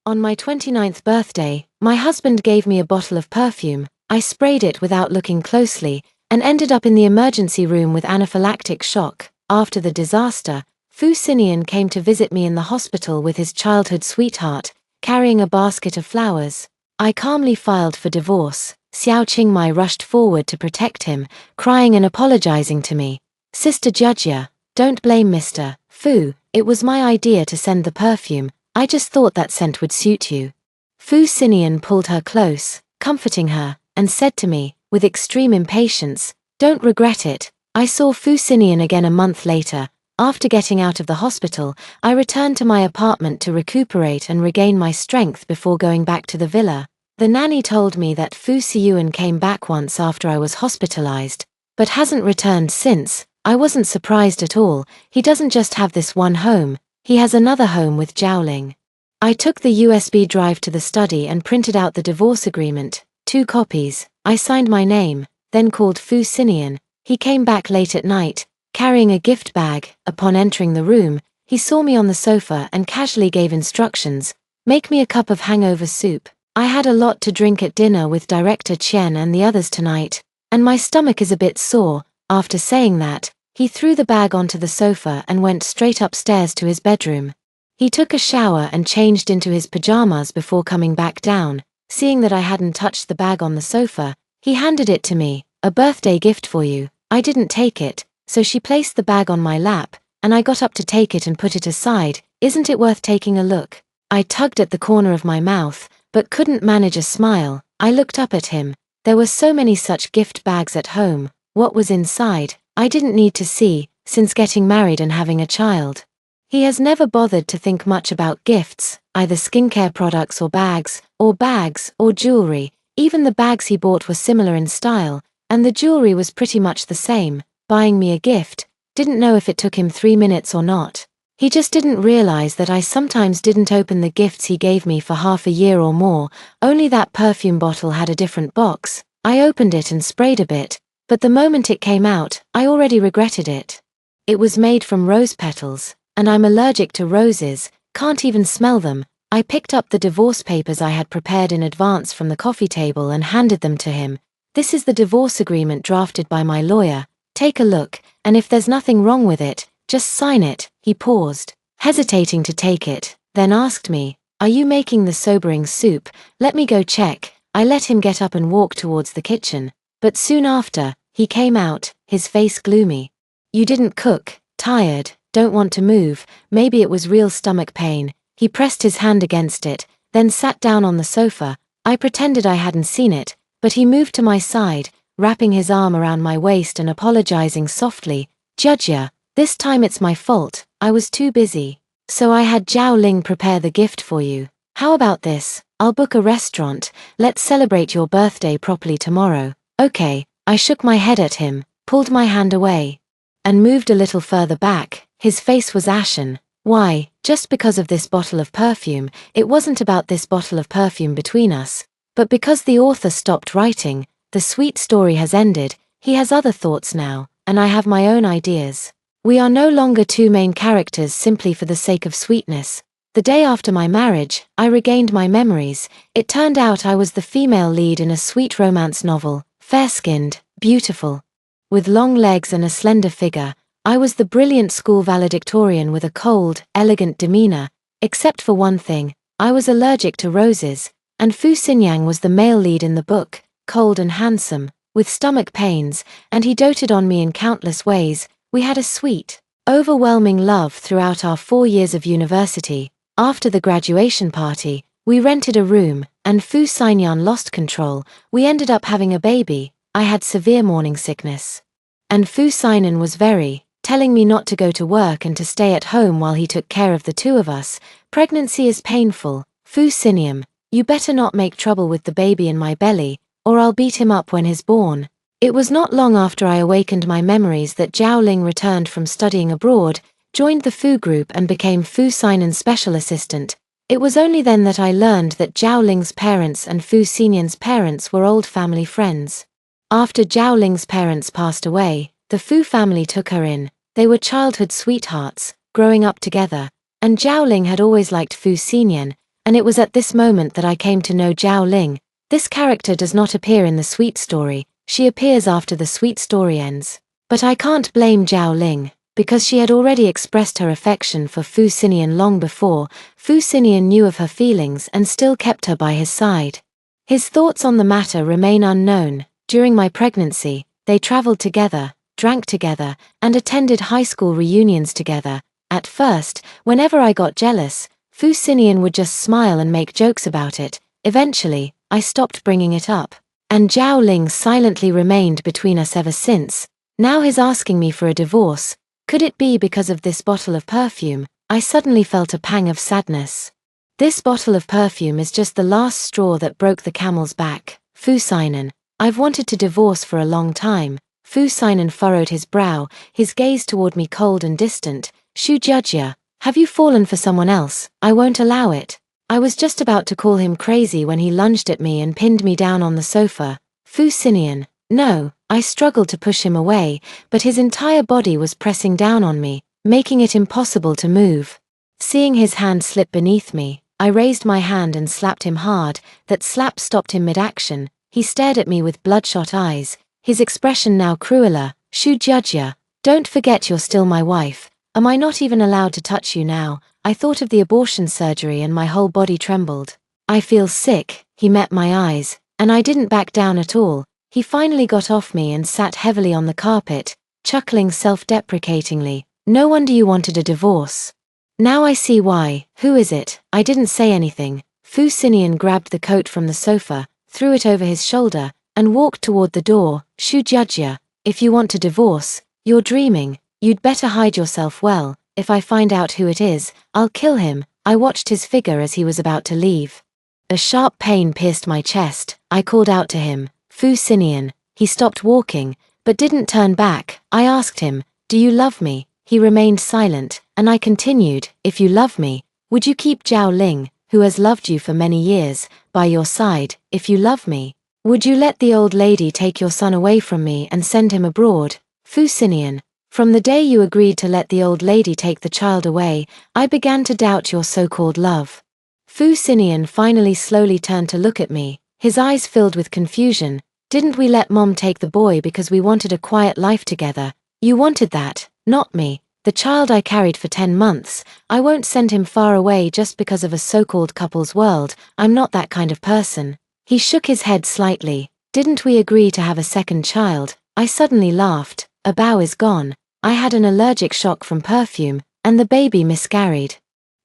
On my 29th birthday, my husband gave me a bottle of perfume. I sprayed it without looking closely, and ended up in the emergency room with anaphylactic shock. After the disaster, Fu Sinian came to visit me in the hospital with his childhood sweetheart, carrying a basket of flowers. I calmly filed for divorce. Xiao Qingmai rushed forward to protect him, crying and apologizing to me. Sister Judgia, don't blame Mr. Fu, it was my idea to send the perfume. I just thought that scent would suit you. Fu Sinian pulled her close, comforting her, and said to me, with extreme impatience, "Don't regret it." I saw Fu Sinian again a month later. After getting out of the hospital, I returned to my apartment to recuperate and regain my strength before going back to the villa. The nanny told me that Fu Siyuan came back once after I was hospitalized, but hasn't returned since. I wasn't surprised at all. He doesn't just have this one home, he has another home with Zhaoling. I took the USB drive to the study and printed out the divorce agreement, 2 copies. I signed my name, then called Fu Sinian. He came back late at night, carrying a gift bag. Upon entering the room, he saw me on the sofa and casually gave instructions. "Make me a cup of hangover soup. I had a lot to drink at dinner with Director Chen and the others tonight, and my stomach is a bit sore." After saying that, he threw the bag onto the sofa and went straight upstairs to his bedroom. He took a shower and changed into his pajamas before coming back down. Seeing that I hadn't touched the bag on the sofa, he handed it to me. "A birthday gift for you." I didn't take it, so she placed the bag on my lap, and I got up to take it and put it aside. "Isn't it worth taking a look?" I tugged at the corner of my mouth, but couldn't manage a smile. I looked up at him. There were so many such gift bags at home. What was inside, I didn't need to see, since getting married and having a child. He has never bothered to think much about gifts, either skincare products or bags, or jewelry. Even the bags he bought were similar in style, and the jewelry was pretty much the same. Buying me a gift, didn't know if it took him 3 minutes or not. He just didn't realize that I sometimes didn't open the gifts he gave me for half a year or more. Only that perfume bottle had a different box. I opened it and sprayed a bit, but the moment it came out, I already regretted it. It was made from rose petals, and I'm allergic to roses, can't even smell them. I picked up the divorce papers I had prepared in advance from the coffee table and handed them to him. "This is the divorce agreement drafted by my lawyer. Take a look, and if there's nothing wrong with it, just sign it." He paused, hesitating to take it, then asked me, "Are you making the sobering soup? Let me go check." I let him get up and walk towards the kitchen, but soon after, he came out, his face gloomy. "You didn't cook, tired, don't want to move." Maybe it was real stomach pain. He pressed his hand against it, then sat down on the sofa. I pretended I hadn't seen it, but he moved to my side, wrapping his arm around my waist and apologizing softly. "Judgia, this time it's my fault, I was too busy. So I had Zhao Ling prepare the gift for you. How about this? I'll book a restaurant, let's celebrate your birthday properly tomorrow." "Okay." I shook my head at him, pulled my hand away, and moved a little further back. His face was ashen. "Why, just because of this bottle of perfume?" It wasn't about this bottle of perfume between us, but because the author stopped writing, the sweet story has ended. He has other thoughts now, and I have my own ideas. We are no longer 2 main characters simply for the sake of sweetness. The day after my marriage, I regained my memories. It turned out I was the female lead in a sweet romance novel, fair-skinned, beautiful, with long legs and a slender figure. I was the brilliant school valedictorian with a cold, elegant demeanor, except for one thing: I was allergic to roses, and Fu Xinyang was the male lead in the book, cold and handsome, with stomach pains, and he doted on me in countless ways. We had a sweet, overwhelming love throughout our 4 years of university. After the graduation party, we rented a room, and Fu Xinyang lost control. We ended up having a baby. I had severe morning sickness, and Fu Xinyang was telling me not to go to work and to stay at home while he took care of the 2 of us. "Pregnancy is painful. Fu Xinyang, you better not make trouble with the baby in my belly, or I'll beat him up when he's born." It was not long after I awakened my memories that Zhao Ling returned from studying abroad, joined the Fu group and became Fu Xinyang's special assistant. It was only then that I learned that Zhao Ling's parents and Fu Xinyang's parents were old family friends. After Zhao Ling's parents passed away, the Fu family took her in. They were childhood sweethearts, growing up together, and Zhao Ling had always liked Fu Xinyang, and it was at this moment that I came to know Zhao Ling. This character does not appear in the sweet story, she appears after the sweet story ends. But I can't blame Zhao Ling, because she had already expressed her affection for Fu Xinian long before. Fu Xinian knew of her feelings and still kept her by his side. His thoughts on the matter remain unknown. During my pregnancy, they traveled together, drank together, and attended high school reunions together. At first, whenever I got jealous, Fu Xinian would just smile and make jokes about it. Eventually, I stopped bringing it up. And Zhao Ling silently remained between us ever since. Now he's asking me for a divorce. Could it be because of this bottle of perfume? I suddenly felt a pang of sadness. This bottle of perfume is just the last straw that broke the camel's back. Fu Xinian, I've wanted to divorce for a long time. Fu Xinian furrowed his brow, his gaze toward me cold and distant. Shu Jujia, have you fallen for someone else? I won't allow it. I was just about to call him crazy when he lunged at me and pinned me down on the sofa. Fu Xinian, no. I struggled to push him away, but his entire body was pressing down on me, making it impossible to move. Seeing his hand slip beneath me, I raised my hand and slapped him hard. That slap stopped him mid-action. He stared at me with bloodshot eyes, his expression now crueler. Shu Jujia, don't forget you're still my wife. Am I not even allowed to touch you now? I thought of the abortion surgery and my whole body trembled. I feel sick. He met my eyes, and I didn't back down at all. He finally got off me and sat heavily on the carpet, chuckling self-deprecatingly. No wonder you wanted a divorce. Now I see why. Who is it? I didn't say anything. Fu Xinian grabbed the coat from the sofa, threw it over his shoulder, and walked toward the door. Shu Jujia, if you want to divorce, you're dreaming. You'd better hide yourself well. If I find out who it is, I'll kill him. I watched his figure as he was about to leave. A sharp pain pierced my chest. I called out to him, Fu Xinian. He stopped walking, but didn't turn back. I asked him, do you love me? He remained silent, and I continued, if you love me, would you keep Zhao Ling, who has loved you for many years, by your side? If you love me, would you let the old lady take your son away from me and send him abroad? Fu Xinian, from the day you agreed to let the old lady take the child away, I began to doubt your so-called love. Fu Xinian finally slowly turned to look at me, his eyes filled with confusion. Didn't we let Mom take the boy because we wanted a quiet life together? You wanted that, not me. The child I carried for 10 months, I won't send him far away just because of a so-called couple's world. I'm not that kind of person. He shook his head slightly. Didn't we agree to have a second child? I suddenly laughed. A bow is gone. I had an allergic shock from perfume, and the baby miscarried.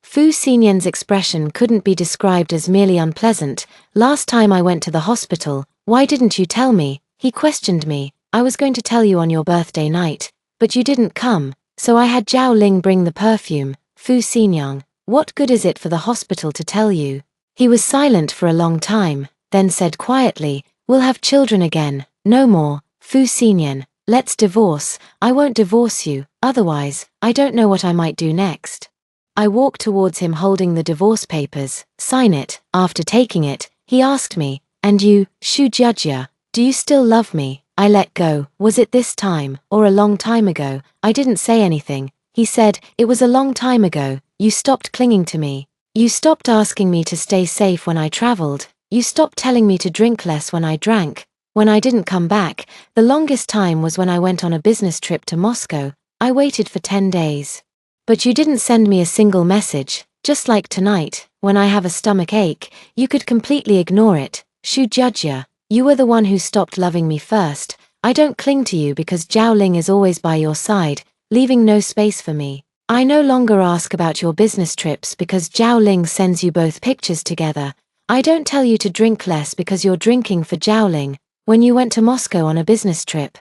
Fu Xinian's expression couldn't be described as merely unpleasant. Last time I went to the hospital, why didn't you tell me? He questioned me. I was going to tell you on your birthday night, but you didn't come, so I had Zhao Ling bring the perfume. Fu Xinian, what good is it for the hospital to tell you? He was silent for a long time, then said quietly, we'll have children again, no more. Fu Xinian, let's divorce. I won't divorce you, otherwise, I don't know what I might do next. I walked towards him holding the divorce papers. Sign it. After taking it, he asked me, and you, Shu Jujia, do you still love me? I let go. Was it this time, or a long time ago? I didn't say anything. He said, it was a long time ago. You stopped clinging to me. You stopped asking me to stay safe when I traveled. You stopped telling me to drink less when I drank. When I didn't come back, the longest time was when I went on a business trip to Moscow. I waited for 10 days. But you didn't send me a single message. Just like tonight, when I have a stomach ache, you could completely ignore it. Shu Jujia, you were the one who stopped loving me first. I don't cling to you because Zhao Ling is always by your side, leaving no space for me. I no longer ask about your business trips because Zhao Ling sends you both pictures together. I don't tell you to drink less because you're drinking for Zhao Ling, when you went to Moscow on a business trip.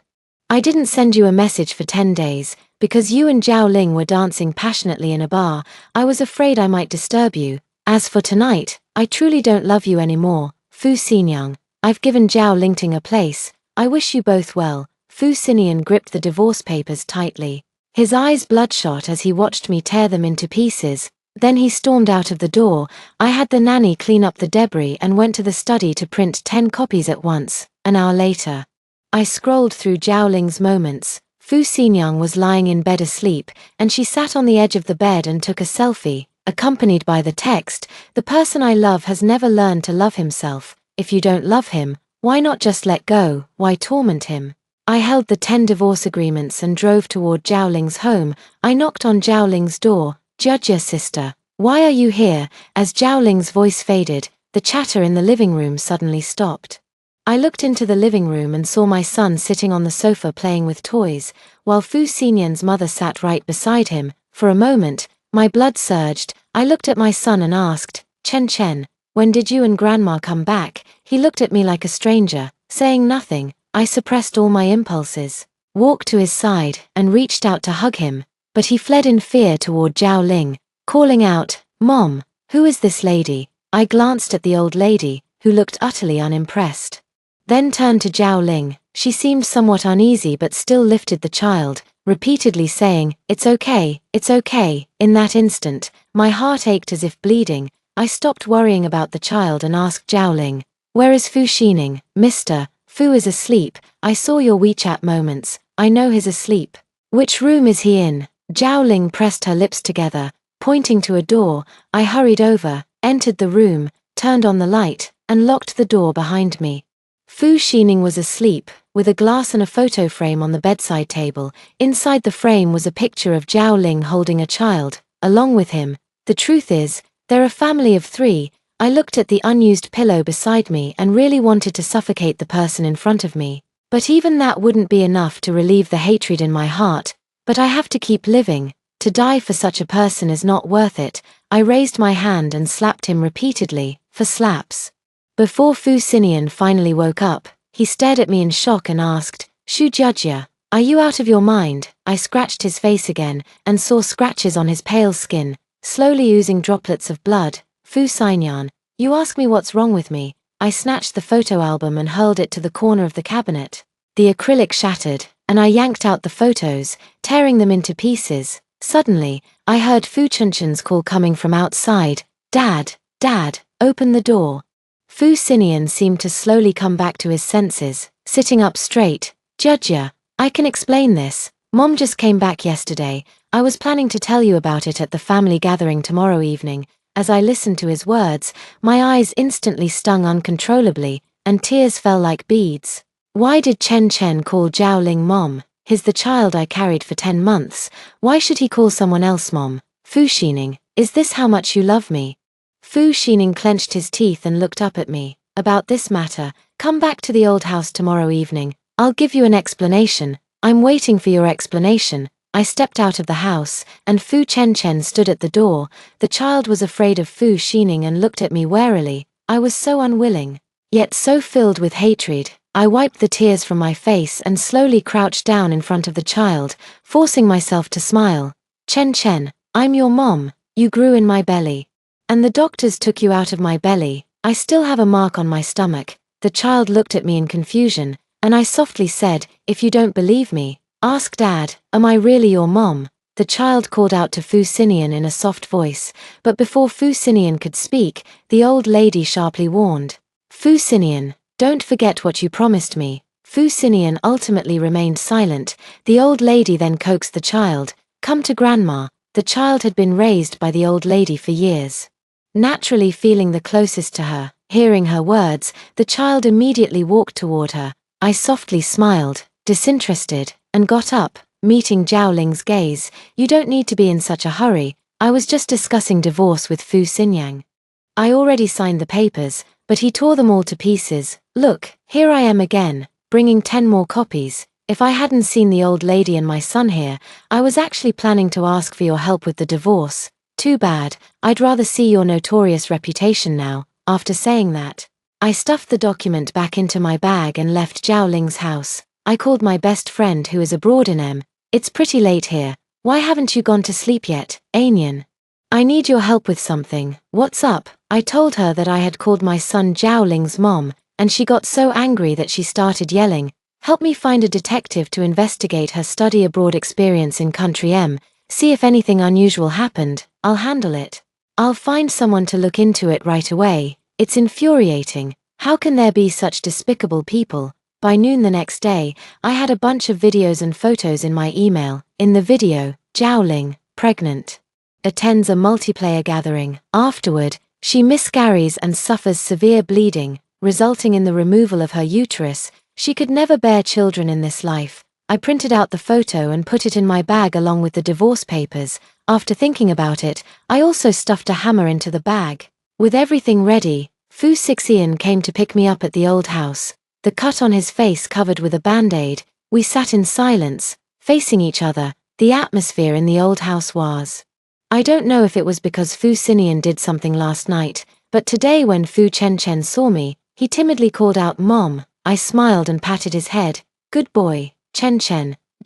I didn't send you a message for 10 days, because you and Zhao Ling were dancing passionately in a bar. I was afraid I might disturb you. As for tonight, I truly don't love you anymore. Fu Xinian, I've given Zhao Lingting a place. I wish you both well. Fu Xinian gripped the divorce papers tightly, his eyes bloodshot as he watched me tear them into pieces. Then he stormed out of the door. I had the nanny clean up the debris and went to the study to print 10 copies at once. An hour later, I scrolled through Zhao Ling's moments. Fu Xinian was lying in bed asleep, and she sat on the edge of the bed and took a selfie. accompanied by the text, "The person I love has never learned to love himself. If you don't love him, why not just let go? Why torment him?" I held the 10 divorce agreements and drove toward Zhao Ling's home. I knocked on Zhao Ling's door. "Judge, sister, why are you here?" As Zhao Ling's voice faded, the chatter in the living room suddenly stopped. I looked into the living room and saw my son sitting on the sofa playing with toys, while Fu Xinyan's mother sat right beside him. For a moment, my blood surged. I looked at my son and asked, Chen, when did you and Grandma come back?" He looked at me like a stranger, saying nothing. I suppressed all my impulses, walked to his side, and reached out to hug him, but he fled in fear toward Zhao Ling, calling out, "Mom, who is this lady?" I glanced at the old lady, who looked utterly unimpressed. Then turned to Zhao Ling. She seemed somewhat uneasy but still lifted the child, repeatedly saying, "It's okay, it's okay." In that instant, my heart ached as if bleeding. I stopped worrying about the child and asked Zhao Ling, "Where is Fu Xining, mister?" "Fu is asleep. I saw your WeChat moments. I know he's asleep." "Which room is he in?" Zhao Ling pressed her lips together, pointing to a door. I hurried over, entered the room, turned on the light, and locked the door behind me. Fu Xining was asleep, with a glass and a photo frame on the bedside table. Inside the frame was a picture of Zhao Ling holding a child, along with him. The truth is, they're a family of 3. I looked at the unused pillow beside me and really wanted to suffocate the person in front of me. But even that wouldn't be enough to relieve the hatred in my heart. But I have to keep living. To die for such a person is not worth it. I raised my hand and slapped him repeatedly, for slaps. Before Fu Xinian finally woke up, he stared at me in shock and asked, "Shu Jujia, are you out of your mind?" I scratched his face again and saw scratches on his pale skin, slowly oozing droplets of blood. "Fu Xinyan, you ask me what's wrong with me." I snatched the photo album and hurled it to the corner of the cabinet. The acrylic shattered, and I yanked out the photos, tearing them into pieces. Suddenly, I heard Fu Chunchen's call coming from outside. Dad, open the door." Fu Xinian seemed to slowly come back to his senses, sitting up straight. "Judgia, I can explain this. Mom just came back yesterday. I was planning to tell you about it at the family gathering tomorrow evening." As I listened to his words, my eyes instantly stung uncontrollably, and tears fell like beads. Why did Chen call Zhao Ling Mom? He's the child I carried for 10 months. Why should he call someone else Mom? "Fu Xining, is this how much you love me?" Fu Xining clenched his teeth and looked up at me. "About this matter, come back to the old house tomorrow evening. I'll give you an explanation." "I'm waiting for your explanation." I stepped out of the house, and Fu Chen stood at the door. The child was afraid of Fu Xining and looked at me warily. I was so unwilling, yet so filled with hatred. I wiped the tears from my face and slowly crouched down in front of the child, forcing myself to smile. Chen, I'm your mom. You grew in my belly. And the doctors took you out of my belly. I still have a mark on my stomach." The child looked at me in confusion, and I softly said, "If you don't believe me, ask Dad, am I really your mom?" The child called out to Fu Xinian in a soft voice, but before Fu Xinian could speak, the old lady sharply warned, "Fu Xinian, don't forget what you promised me." Fu Xinian ultimately remained silent. The old lady then coaxed the child, "Come to Grandma." The child had been raised by the old lady for years. Naturally feeling the closest to her, hearing her words, the child immediately walked toward her. I softly smiled, disinterested, and got up, meeting Zhao Ling's gaze. "You don't need to be in such a hurry. I was just discussing divorce with Fu Xinyang. I already signed the papers, but he tore them all to pieces. Look, here I am again, bringing 10 more copies. If I hadn't seen the old lady and my son here, I was actually planning to ask for your help with the divorce. Too bad, I'd rather see your notorious reputation now." After saying that, I stuffed the document back into my bag and left Zhao Ling's house. I called my best friend who is abroad in M. "It's pretty late here. Why haven't you gone to sleep yet, Anian? I need your help with something." "What's up?" I told her that I had called my son Zhao Ling's mom, and she got so angry that she started yelling, "Help me find a detective to investigate her study abroad experience in country M. See if anything unusual happened. I'll handle it. I'll find someone to look into it right away." It's infuriating. How can there be such despicable people? By noon the next day, I had a bunch of videos and photos in my email. In the video, Zhao Ling, pregnant. attends a multiplayer gathering. Afterward, she miscarries and suffers severe bleeding, resulting in the removal of her uterus. She could never bear children in this life. I printed out the photo and put it in my bag along with the divorce papers. After thinking about it, I also stuffed a hammer into the bag. With everything ready, Fu Sixian came to pick me up at the old house. The cut on his face covered with a band-aid. We sat in silence, facing each other. The atmosphere in the old house was. I don't know if it was because Fu Sinian did something last night, but today when Fu Chen saw me, he timidly called out Mom. I smiled and patted his head. Good boy, Chen.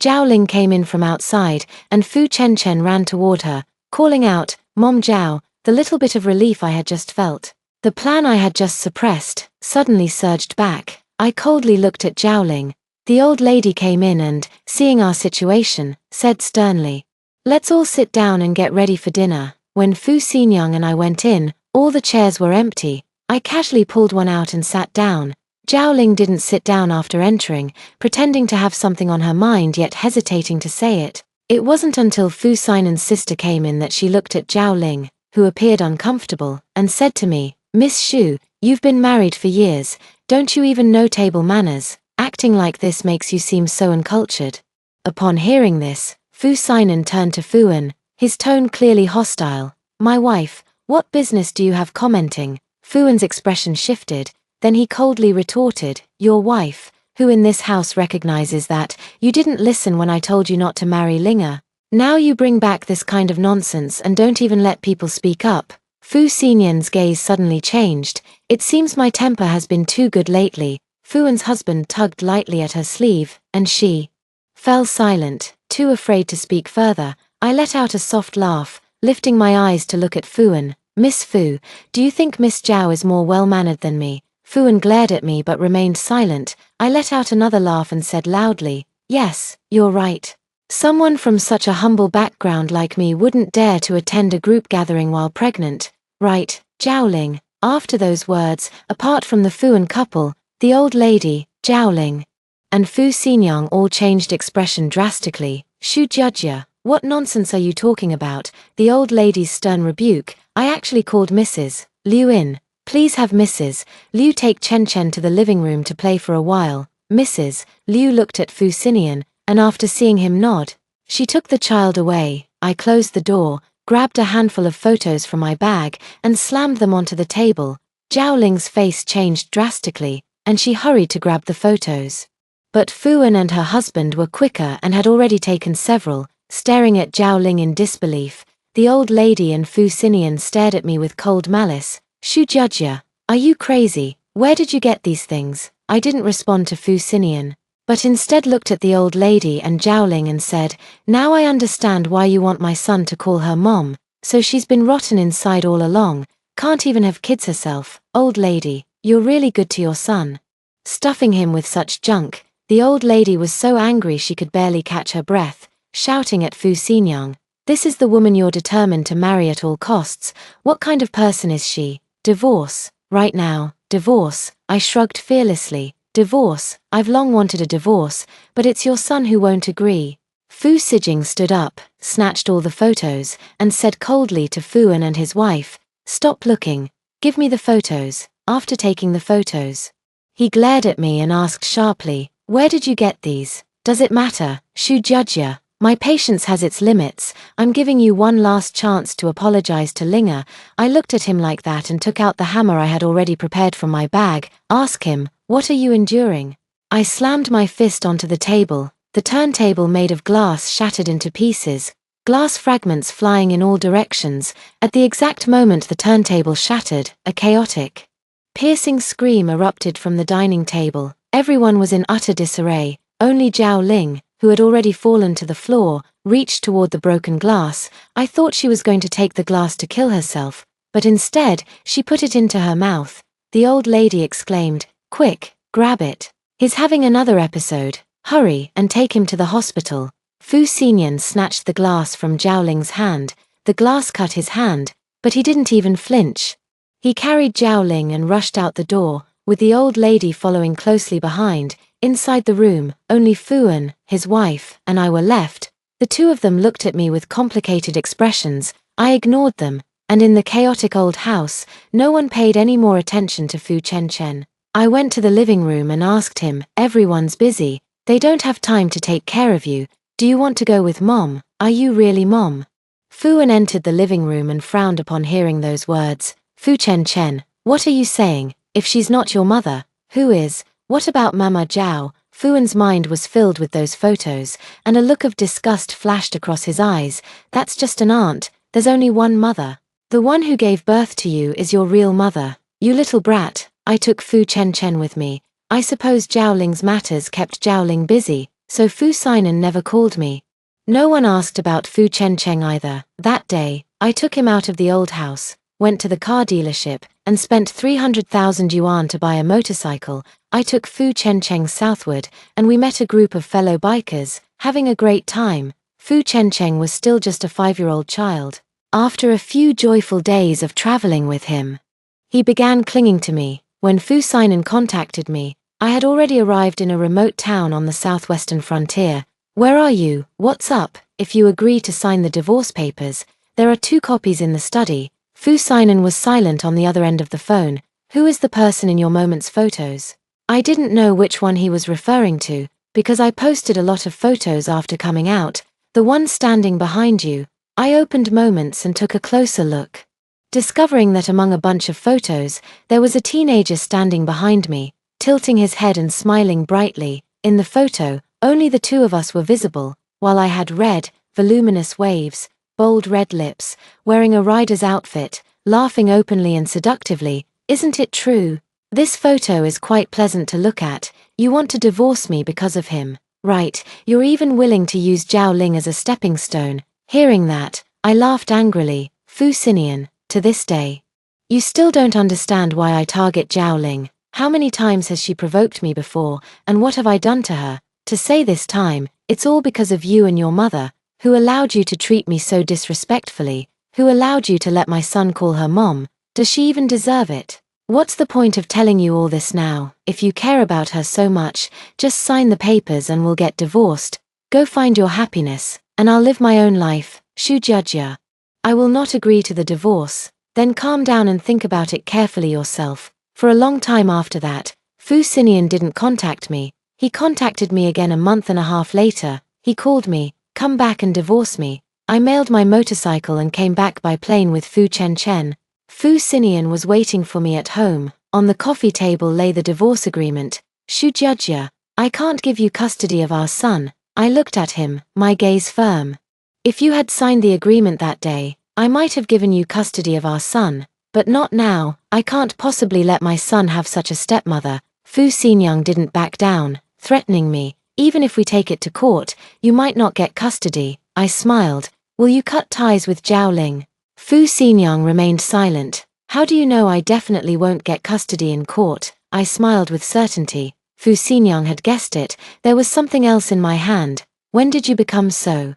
Zhao Ling came in from outside, and Fu Chen ran toward her, calling out, Mom Zhao. The little bit of relief I had just felt. The plan I had just suppressed, suddenly surged back. I coldly looked at Zhao Ling. The old lady came in and, seeing our situation, said sternly, Let's all sit down and get ready for dinner. When Fu Xingyang and I went in, all the chairs were empty. I casually pulled one out and sat down. Zhao Ling didn't sit down after entering, pretending to have something on her mind yet hesitating to say it. It wasn't until Fu Xinan's sister came in that she looked at Zhao Ling, who appeared uncomfortable, and said to me, Miss Xu, you've been married for years, don't you even know table manners? Acting like this makes you seem so uncultured. Upon hearing this, Fu Xinan turned to Fuan, his tone clearly hostile. My wife, what business do you have commenting? Fuan's expression shifted, then he coldly retorted, Your wife, who in this house recognizes that you didn't listen when I told you not to marry Linga. Now you bring back this kind of nonsense and don't even let people speak up. Fu Xinyan's gaze suddenly changed. It seems my temper has been too good lately. Fuan's husband tugged lightly at her sleeve, and she fell silent, too afraid to speak further. I let out a soft laugh, lifting my eyes to look at Fuan. Miss Fu, do you think Miss Zhao is more well-mannered than me? Fuan glared at me but remained silent. I let out another laugh and said loudly, Yes, you're right. Someone from such a humble background like me wouldn't dare to attend a group gathering while pregnant. Right, Zhao Ling. After those words, apart from the Fuan couple, the old lady, Zhao Ling, and Fu Xingyang all changed expression drastically. Xu Jiajia, what nonsense are you talking about? The old lady's stern rebuke. I actually called Mrs. Liu in. Please have Mrs. Liu take Chen to the living room to play for a while. Mrs. Liu looked at Fu Xinian, and after seeing him nod, she took the child away. I closed the door, grabbed a handful of photos from my bag, and slammed them onto the table. Zhao Ling's face changed drastically, and she hurried to grab the photos. But Fuan and her husband were quicker and had already taken several. Staring at Zhao Ling in disbelief, the old lady and Fu Xinian stared at me with cold malice. Xu Jiajia, are you crazy? Where did you get these things? I didn't respond to Fu Xinian, but instead looked at the old lady and Zhao Ling and said, Now I understand why you want my son to call her mom. So she's been rotten inside all along, can't even have kids herself. Old lady, you're really good to your son. Stuffing him with such junk. The old lady was so angry she could barely catch her breath, shouting at Fu Xingyang, This is the woman you're determined to marry at all costs. What kind of person is she? Divorce, right now, divorce. I shrugged fearlessly. Divorce, I've long wanted a divorce, but it's your son who won't agree. Fu Xijing stood up, snatched all the photos, and said coldly to Fuan and his wife, Stop looking, give me the photos. After taking the photos, he glared at me and asked sharply, Where did you get these? Does it matter, Xu Jiajia? My patience has its limits. I'm giving you one last chance to apologize to Linga. I looked at him like that and took out the hammer I had already prepared from my bag. Ask him, what are you enduring? I slammed my fist onto the table. The turntable made of glass shattered into pieces, glass fragments flying in all directions. At the exact moment the turntable shattered, a chaotic, piercing scream erupted from the dining table. Everyone was in utter disarray. Only Zhao Ling, who had already fallen to the floor, reached toward the broken glass. I thought she was going to take the glass to kill herself, but instead, she put it into her mouth. The old lady exclaimed, Quick, grab it. He's having another episode. Hurry and take him to the hospital. Fu Xinyan snatched the glass from Zhao Ling's hand. The glass cut his hand, but he didn't even flinch. He carried Zhao Ling and rushed out the door, with the old lady following closely behind. Inside the room, only Fuan, his wife, and I were left. The two of them looked at me with complicated expressions. I ignored them, and in the chaotic old house, no one paid any more attention to Fu Chen. I went to the living room and asked him, "Everyone's busy, they don't have time to take care of you. Do you want to go with Mom? Are you really Mom?" Fu An entered the living room and frowned upon hearing those words. "Fu Chen, what are you saying? If she's not your mother, who is? What about Mama Zhao?" Fu An's mind was filled with those photos, and a look of disgust flashed across his eyes. "That's just an aunt, there's only one mother. The one who gave birth to you is your real mother. You little brat." I took Fu Chen with me. I suppose Zhao Ling's matters kept Zhao Ling busy, so Fu Xinan never called me. No one asked about Fu Chen either. That day, I took him out of the old house, went to the car dealership, and spent 300,000 yuan to buy a motorcycle. I took Fu Chen southward, and we met a group of fellow bikers, having a great time. Fu Chen was still just a 5-year-old child. After a few joyful days of traveling with him, he began clinging to me. When Fu Xinan contacted me, I had already arrived in a remote town on the southwestern frontier. "Where are you? What's up? If you agree to sign the divorce papers, there are 2 copies in the study." Fu Xinan was silent on the other end of the phone. "Who is the person in your Moments photos?" I didn't know which one he was referring to, because I posted a lot of photos after coming out. "The one standing behind you." I opened Moments and took a closer look, discovering that among a bunch of photos, there was a teenager standing behind me, tilting his head and smiling brightly. In the photo, only the 2 of us were visible, while I had red, voluminous waves, bold red lips, wearing a rider's outfit, laughing openly and seductively. "Isn't it true? This photo is quite pleasant to look at. You want to divorce me because of him, right? You're even willing to use Zhao Ling as a stepping stone." Hearing that, I laughed angrily. "Fu Xinian, to this day, you still don't understand why I target Zhao Ling. How many times has she provoked me before, and what have I done to her? To say this time, it's all because of you and your mother, who allowed you to treat me so disrespectfully, who allowed you to let my son call her Mom. Does she even deserve it? What's the point of telling you all this now? If you care about her so much, just sign the papers and we'll get divorced. Go find your happiness, and I'll live my own life." Shu Jiajia. "I will not agree to the divorce." "Then calm down and think about it carefully yourself." For a long time after that, Fu Xinian didn't contact me. He contacted me again a month and a half later. He called me, "Come back and divorce me." I mailed my motorcycle and came back by plane with Fu Chen. Fu Xinian was waiting for me at home. On the coffee table lay the divorce agreement. "Shu Jiajia, I can't give you custody of our son." I looked at him, my gaze firm. "If you had signed the agreement that day, I might have given you custody of our son, but not now. I can't possibly let my son have such a stepmother." Fu Xingyang didn't back down, threatening me. "Even if we take it to court, you might not get custody." I smiled. "Will you cut ties with Zhao Ling?" Fu Xingyang remained silent. "How do you know I definitely won't get custody in court?" I smiled with certainty. Fu Xingyang had guessed it. There was something else in my hand. "When did you become so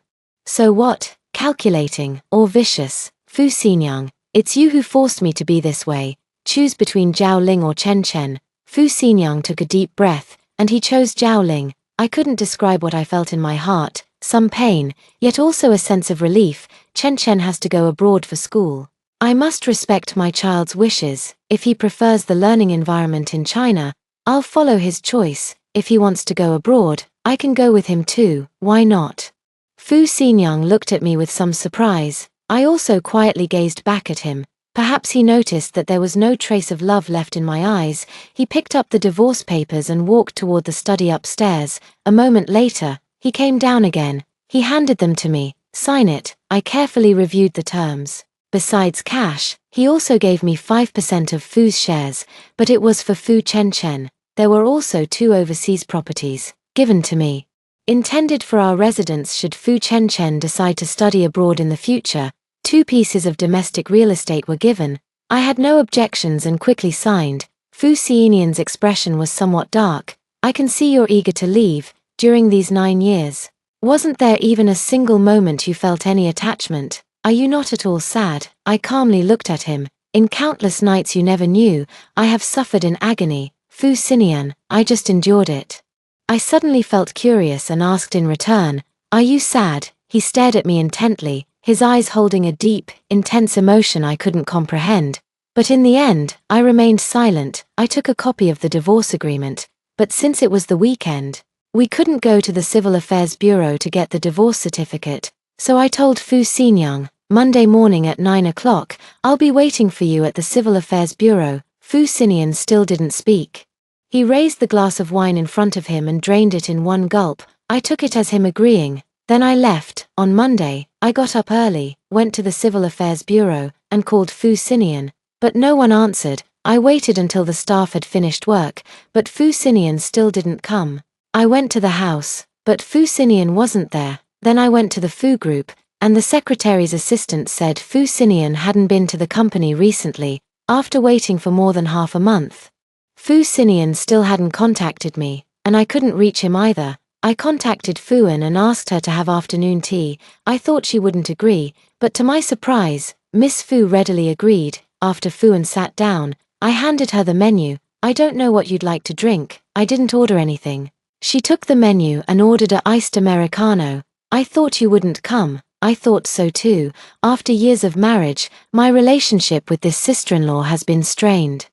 what? Calculating, or vicious?" "Fu Xingyang, it's you who forced me to be this way. Choose between Zhao Ling or Chen." Fu Xingyang took a deep breath, and he chose Zhao Ling. I couldn't describe what I felt in my heart, some pain, yet also a sense of relief. Chen has to go abroad for school. I must respect my child's wishes. If he prefers the learning environment in China, I'll follow his choice. If he wants to go abroad, I can go with him too, why not? Fu Xingyang looked at me with some surprise. I also quietly gazed back at him. Perhaps he noticed that there was no trace of love left in my eyes. He picked up the divorce papers and walked toward the study upstairs. A moment later, he came down again. He handed them to me. "Sign it." I carefully reviewed the terms. Besides cash, he also gave me 5% of Fu's shares, but it was for Fu Chen. There were also 2 overseas properties, given to me, intended for our residence should Fu Chen decide to study abroad in the future. 2 pieces of domestic real estate were given. I had no objections and quickly signed. Fu Xinian's expression was somewhat dark. "I can see you're eager to leave. During these 9 years, wasn't there even a single moment you felt any attachment? Are you not at all sad?" I calmly looked at him. "In countless nights you never knew, I have suffered in agony. Fu Xinian, I just endured it." I suddenly felt curious and asked in return, "Are you sad?" He stared at me intently, his eyes holding a deep, intense emotion I couldn't comprehend. But in the end, I remained silent. I took a copy of the divorce agreement, but since it was the weekend, we couldn't go to the Civil Affairs Bureau to get the divorce certificate, so I told Fu Xinyang, Monday morning at 9 o'clock, I'll be waiting for you at the Civil Affairs Bureau. Fu Xinyan still didn't speak. He raised the glass of wine in front of him and drained it in one gulp. I took it as him agreeing. Then I left. On Monday, I got up early, went to the Civil Affairs Bureau, and called Fu Xinyan, but no one answered. I waited until the staff had finished work, but Fu Xinyan still didn't come. I went to the house, but Fu Xinyan wasn't there. Then I went to the Fu group, and the secretary's assistant said Fu Xinyan hadn't been to the company recently, after waiting for more than half a month. Fu Xinyan still hadn't contacted me, and I couldn't reach him either. I contacted Fuan and asked her to have afternoon tea. I thought she wouldn't agree, but to my surprise, Miss Fu readily agreed. After Fuan sat down, I handed her the menu. I don't know what you'd like to drink. I didn't order anything. She took the menu and ordered a iced Americano. I thought you wouldn't come. I thought so too. After years of marriage, my relationship with this sister-in-law has been strained.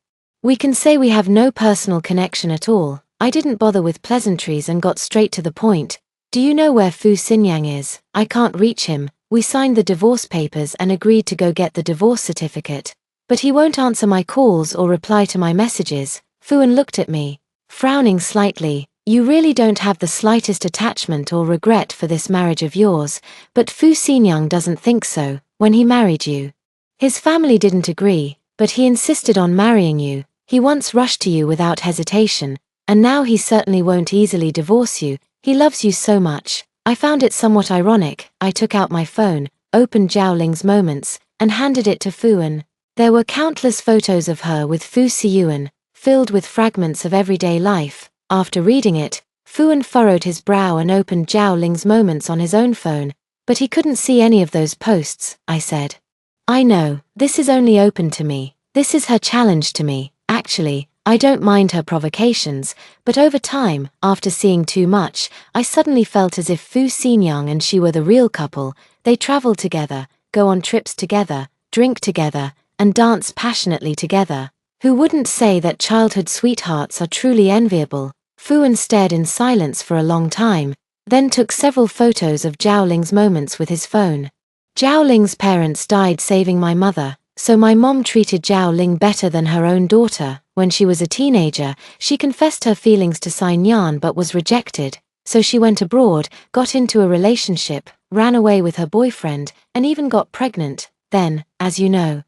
We can say we have no personal connection at all. I didn't bother with pleasantries and got straight to the point. Do you know where Fu Xinyan is? I can't reach him. We signed the divorce papers and agreed to go get the divorce certificate. But he won't answer my calls or reply to my messages. Fuan looked at me, frowning slightly. You really don't have the slightest attachment or regret for this marriage of yours, but Fu Xinyan doesn't think so. When he married you, his family didn't agree, but he insisted on marrying you. He once rushed to you without hesitation, and now he certainly won't easily divorce you. He loves you so much. I found it somewhat ironic. I took out my phone, opened Zhao Ling's moments, and handed it to Fuan. There were countless photos of her with Fu Xiyuan, filled with fragments of everyday life. After reading it, Fuan furrowed his brow and opened Zhao Ling's moments on his own phone, but he couldn't see any of those posts. I said, I know, this is only open to me. This is her challenge to me. Actually, I don't mind her provocations, but over time, after seeing too much, I suddenly felt as if Fu Xinyan and she were the real couple. They travel together, go on trips together, drink together, and dance passionately together. Who wouldn't say that childhood sweethearts are truly enviable? Fuan stared in silence for a long time, then took several photos of Zhao Ling's moments with his phone. Zhao Ling's parents died saving my mother, so my mom treated Zhao Ling better than her own daughter. When she was a teenager, she confessed her feelings to Xin Yan but was rejected, so she went abroad, got into a relationship, ran away with her boyfriend, and even got pregnant. Then, as you know,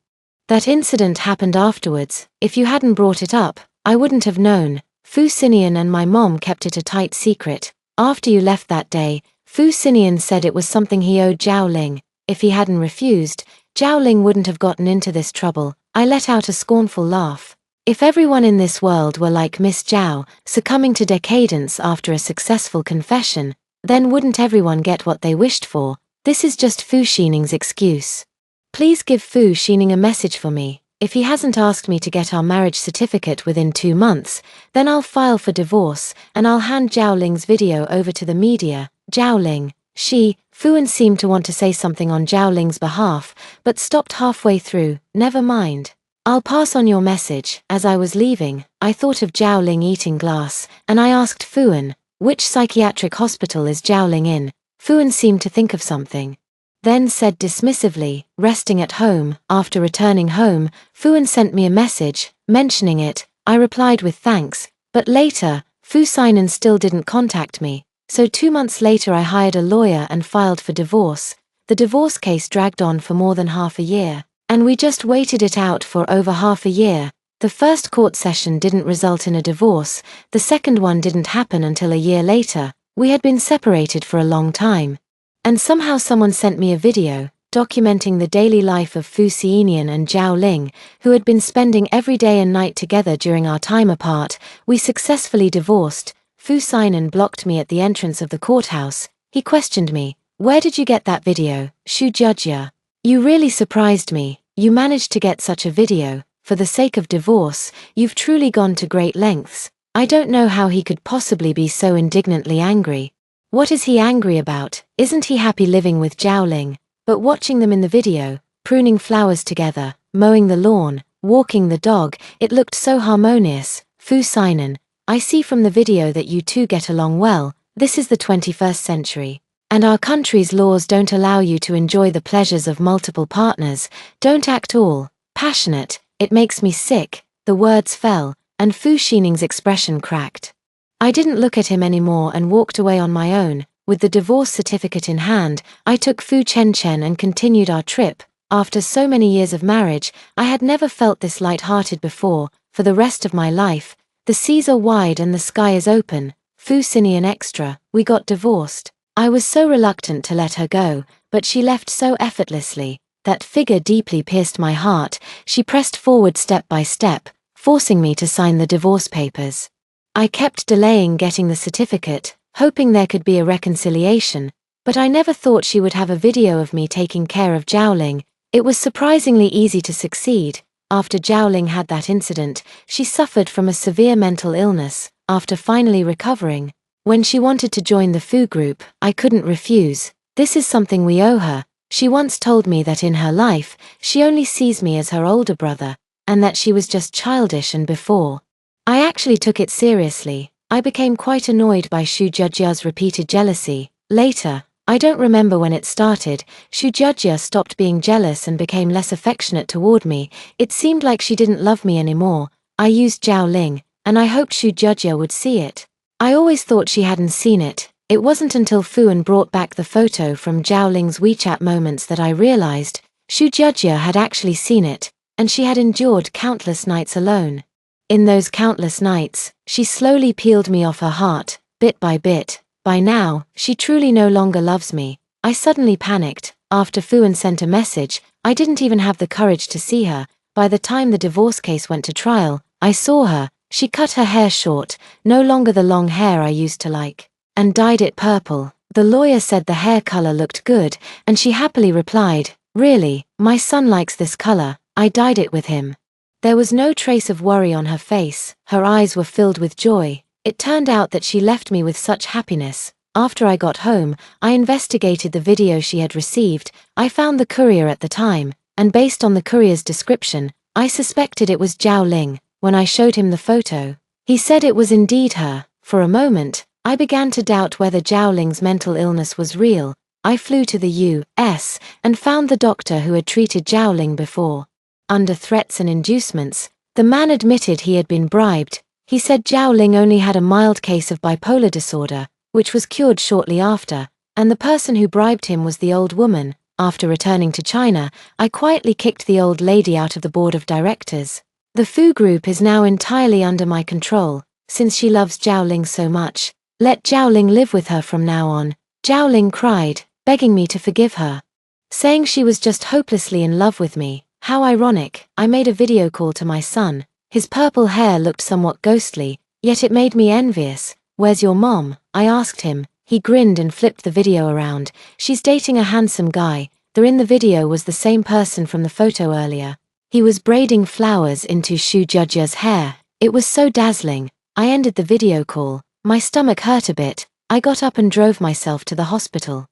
that incident happened afterwards. If you hadn't brought it up, I wouldn't have known. Fu Xinyan and my mom kept it a tight secret. After you left that day, Fu Xinyan said it was something he owed Zhao Ling. If he hadn't refused, Zhao Ling wouldn't have gotten into this trouble. I let out a scornful laugh. If everyone in this world were like Miss Zhao, succumbing to decadence after a successful confession, then wouldn't everyone get what they wished for? This is just Fu Xining's excuse. Please give Fu Xining a message for me. If he hasn't asked me to get our marriage certificate within 2 months, then I'll file for divorce, and I'll hand Zhao Ling's video over to the media. Zhao Ling, Fuan seemed to want to say something on Zhao Ling's behalf, but stopped halfway through. Never mind. I'll pass on your message. As I was leaving, I thought of Zhao Ling eating glass, and I asked Fuan, which psychiatric hospital is Zhao Ling in? Fuan seemed to think of something, then said dismissively, resting at home. After returning home, Fuan sent me a message, mentioning it. I replied with thanks, but later, Fu Xinan still didn't contact me, so 2 months later I hired a lawyer and filed for divorce. The divorce case dragged on for more than half a year, and we just waited it out for over half a year. The first court session didn't result in a divorce, the second one didn't happen until a year later. We had been separated for a long time. And somehow someone sent me a video, documenting the daily life of Fu Xiyan and Zhao Ling, who had been spending every day and night together during our time apart. We successfully divorced. Fu Xinan blocked me at the entrance of the courthouse. He questioned me, where did you get that video, Xu Jia? You really surprised me. You managed to get such a video. For the sake of divorce, you've truly gone to great lengths. I don't know how he could possibly be so indignantly angry. What is he angry about? Isn't he happy living with Zhao Ling? But watching them in the video, pruning flowers together, mowing the lawn, walking the dog, it looked so harmonious. Fu Sinan, I see from the video that you two get along well. This is the 21st century. And our country's laws don't allow you to enjoy the pleasures of multiple partners. Don't act all passionate, it makes me sick. The words fell, and Fu Xining's expression cracked. I didn't look at him anymore and walked away on my own. With the divorce certificate in hand, I took Fu Chen and continued our trip. After so many years of marriage, I had never felt this light-hearted before. For the rest of my life, the seas are wide and the sky is open. Fu Xinian extra, we got divorced. I was so reluctant to let her go, but she left so effortlessly. That figure deeply pierced my heart. She pressed forward step by step, forcing me to sign the divorce papers. I kept delaying getting the certificate, hoping there could be a reconciliation, but I never thought she would have a video of me taking care of Zhaoling. It was surprisingly easy to succeed. After Zhaoling had that incident, she suffered from a severe mental illness. After finally recovering, when she wanted to join the Fu group, I couldn't refuse. This is something we owe her. She once told me that in her life, she only sees me as her older brother, and that she was just childish and before. I actually took it seriously. I became quite annoyed by Xu Zhejia's repeated jealousy. Later, I don't remember when it started, Xu Zhejia stopped being jealous and became less affectionate toward me. It seemed like she didn't love me anymore. I used Zhaoling, and I hoped Xu Zhejia would see it. I always thought she hadn't seen it. It wasn't until Fuan brought back the photo from Zhaoling's WeChat moments that I realized Xu Zhejia had actually seen it, and she had endured countless nights alone. In those countless nights, she slowly peeled me off her heart, bit by bit. By now, she truly no longer loves me. I suddenly panicked. After Fuan sent a message, I didn't even have the courage to see her. By the time the divorce case went to trial, I saw her. She cut her hair short, no longer the long hair I used to like, and dyed it purple. The lawyer said the hair color looked good, and she happily replied, "Really, my son likes this color, I dyed it with him." There was no trace of worry on her face, her eyes were filled with joy. It turned out that she left me with such happiness. After I got home, I investigated the video she had received. I found the courier at the time, and based on the courier's description, I suspected it was Zhaoling. When I showed him the photo, he said it was indeed her. For a moment, I began to doubt whether Zhaoling's mental illness was real. I flew to the U.S. and found the doctor who had treated Zhaoling before. Under threats and inducements, the man admitted he had been bribed. He said Zhaoling only had a mild case of bipolar disorder, which was cured shortly after, and the person who bribed him was the old woman. After returning to China, I quietly kicked the old lady out of the board of directors. The Fu group is now entirely under my control, since she loves Zhaoling so much. Let Zhaoling live with her from now on. Zhaoling cried, begging me to forgive her, saying she was just hopelessly in love with me. How ironic. I made a video call to my son. His purple hair looked somewhat ghostly, yet it made me envious. "Where's your mom?" I asked him. He grinned and flipped the video around. "She's dating a handsome guy." The in the video was the same person from the photo earlier. He was braiding flowers into Xu Zhejia's hair. It was so dazzling. I ended the video call. My stomach hurt a bit. I got up and drove myself to the hospital.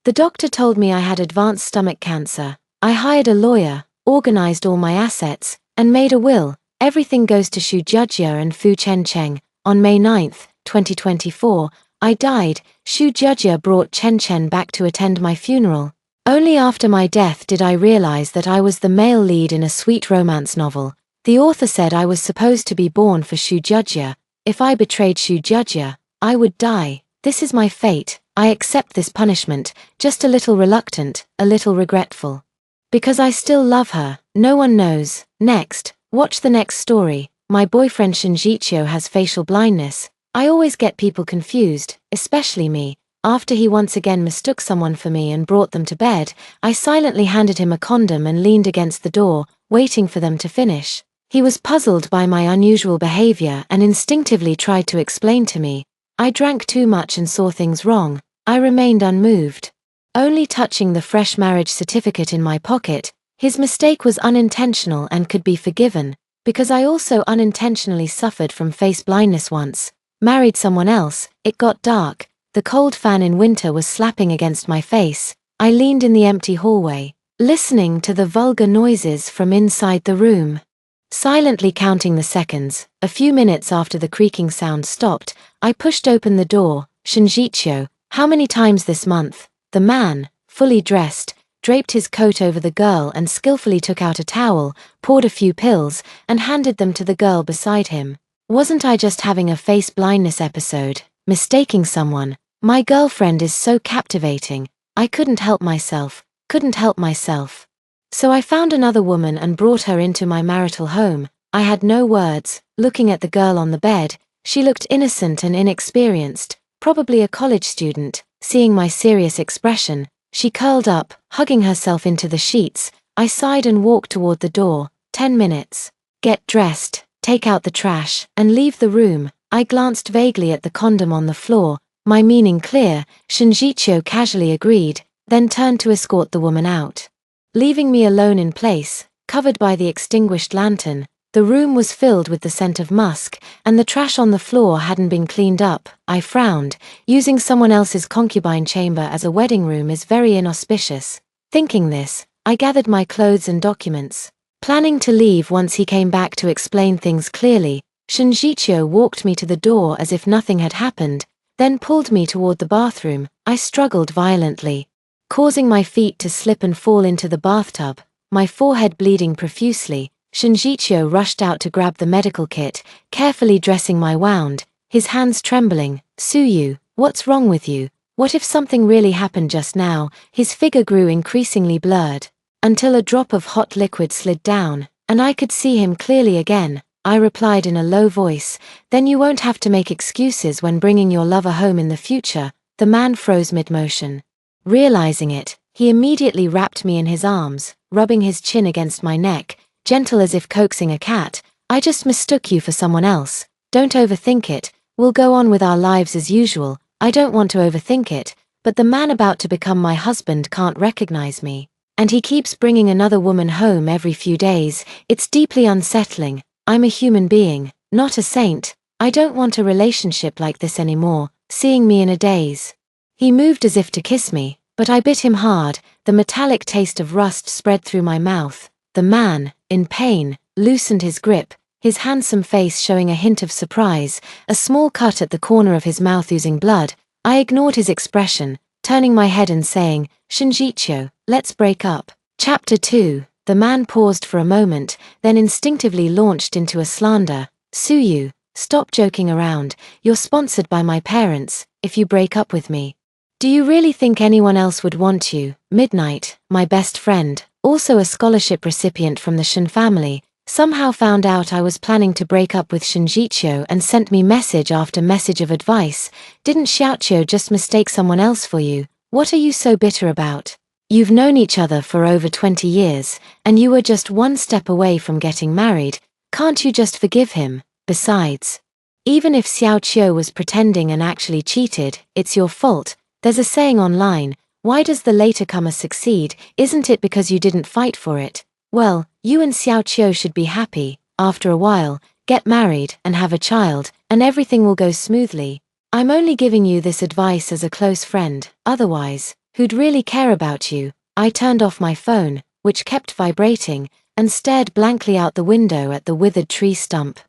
The doctor told me I had advanced stomach cancer. I hired a lawyer, organized all my assets, and made a will. Everything goes to Xu Zhejia and Fu Chen. On May 9, 2024, I died. Xu Zhejia brought Chen back to attend my funeral. Only after my death did I realize that I was the male lead in a sweet romance novel. The author said I was supposed to be born for Xu Zhejia. If I betrayed Xu Zhejia, I would die. This is my fate. I accept this punishment, just a little reluctant, a little regretful. Because I still love her. No one knows. Next, watch the next story. My boyfriend Shinjichio has facial blindness. I always get people confused, especially me. After he once again mistook someone for me and brought them to bed, I silently handed him a condom and leaned against the door, waiting for them to finish. He was puzzled by my unusual behavior and instinctively tried to explain to me. I drank too much and saw things wrong. I remained unmoved, only touching the fresh marriage certificate in my pocket. His mistake was unintentional and could be forgiven, because I also unintentionally suffered from face blindness once. Married someone else. It got dark. The cold fan in winter was slapping against my face. I leaned in the empty hallway, listening to the vulgar noises from inside the room. Silently counting the seconds, a few minutes after the creaking sound stopped, I pushed open the door. Shinjicho, how many times this month? The man, fully dressed, draped his coat over the girl and skillfully took out a towel, poured a few pills, and handed them to the girl beside him. Wasn't I just having a face blindness episode, mistaking someone? My girlfriend is so captivating. I couldn't help myself. So I found another woman and brought her into my marital home. I had no words. Looking at the girl on the bed, she looked innocent and inexperienced, probably a college student. Seeing my serious expression, she curled up, hugging herself into the sheets. I sighed and walked toward the door. 10 minutes. Get dressed, take out the trash, and leave the room. I glanced vaguely at the condom on the floor, my meaning clear. Shinjicho casually agreed, then turned to escort the woman out. Leaving me alone in place, covered by the extinguished lantern, the room was filled with the scent of musk, and the trash on the floor hadn't been cleaned up. I frowned. Using someone else's concubine chamber as a wedding room is very inauspicious. Thinking this, I gathered my clothes and documents. Planning to leave once he came back to explain things clearly, Shinjicho walked me to the door as if nothing had happened, then pulled me toward the bathroom. I struggled violently, causing my feet to slip and fall into the bathtub, my forehead bleeding profusely. Shinjicho rushed out to grab the medical kit, carefully dressing my wound, his hands trembling. Suyu, what's wrong with you? What if something really happened just now? His figure grew increasingly blurred, until a drop of hot liquid slid down, and I could see him clearly again. I replied in a low voice, then you won't have to make excuses when bringing your lover home in the future. The man froze mid-motion. Realizing it, he immediately wrapped me in his arms, rubbing his chin against my neck, gentle as if coaxing a cat. I just mistook you for someone else. Don't overthink it. We'll go on with our lives as usual. I don't want to overthink it, but the man about to become my husband can't recognize me. And he keeps bringing another woman home every few days. It's deeply unsettling. I'm a human being, not a saint. I don't want a relationship like this anymore. Seeing me in a daze. He moved as if to kiss me, but I bit him hard. The metallic taste of rust spread through my mouth. The man, in pain, loosened his grip, his handsome face showing a hint of surprise, a small cut at the corner of his mouth oozing blood. I ignored his expression, turning my head and saying, Shinjicho, let's break up. Chapter 2. The man paused for a moment, then instinctively launched into a slander. Suyu, stop joking around. You're sponsored by my parents. If you break up with me, do you really think anyone else would want you? Midnight, my best friend, also a scholarship recipient from the Shin family, somehow found out I was planning to break up with Shinjicho and sent me message after message of advice. Didn't Xiaoqiu just mistake someone else for you? What are you so bitter about? You've known each other for over 20 years, and you were just one step away from getting married. Can't you just forgive him? Besides, even if Xiaoqiu was pretending and actually cheated, it's your fault. There's a saying online, why does the later comer succeed? Isn't it because you didn't fight for it? Well, you and Xiaoqiu should be happy. After a while, get married and have a child, and everything will go smoothly. I'm only giving you this advice as a close friend, otherwise, who'd really care about you? I turned off my phone, which kept vibrating, and stared blankly out the window at the withered tree stump.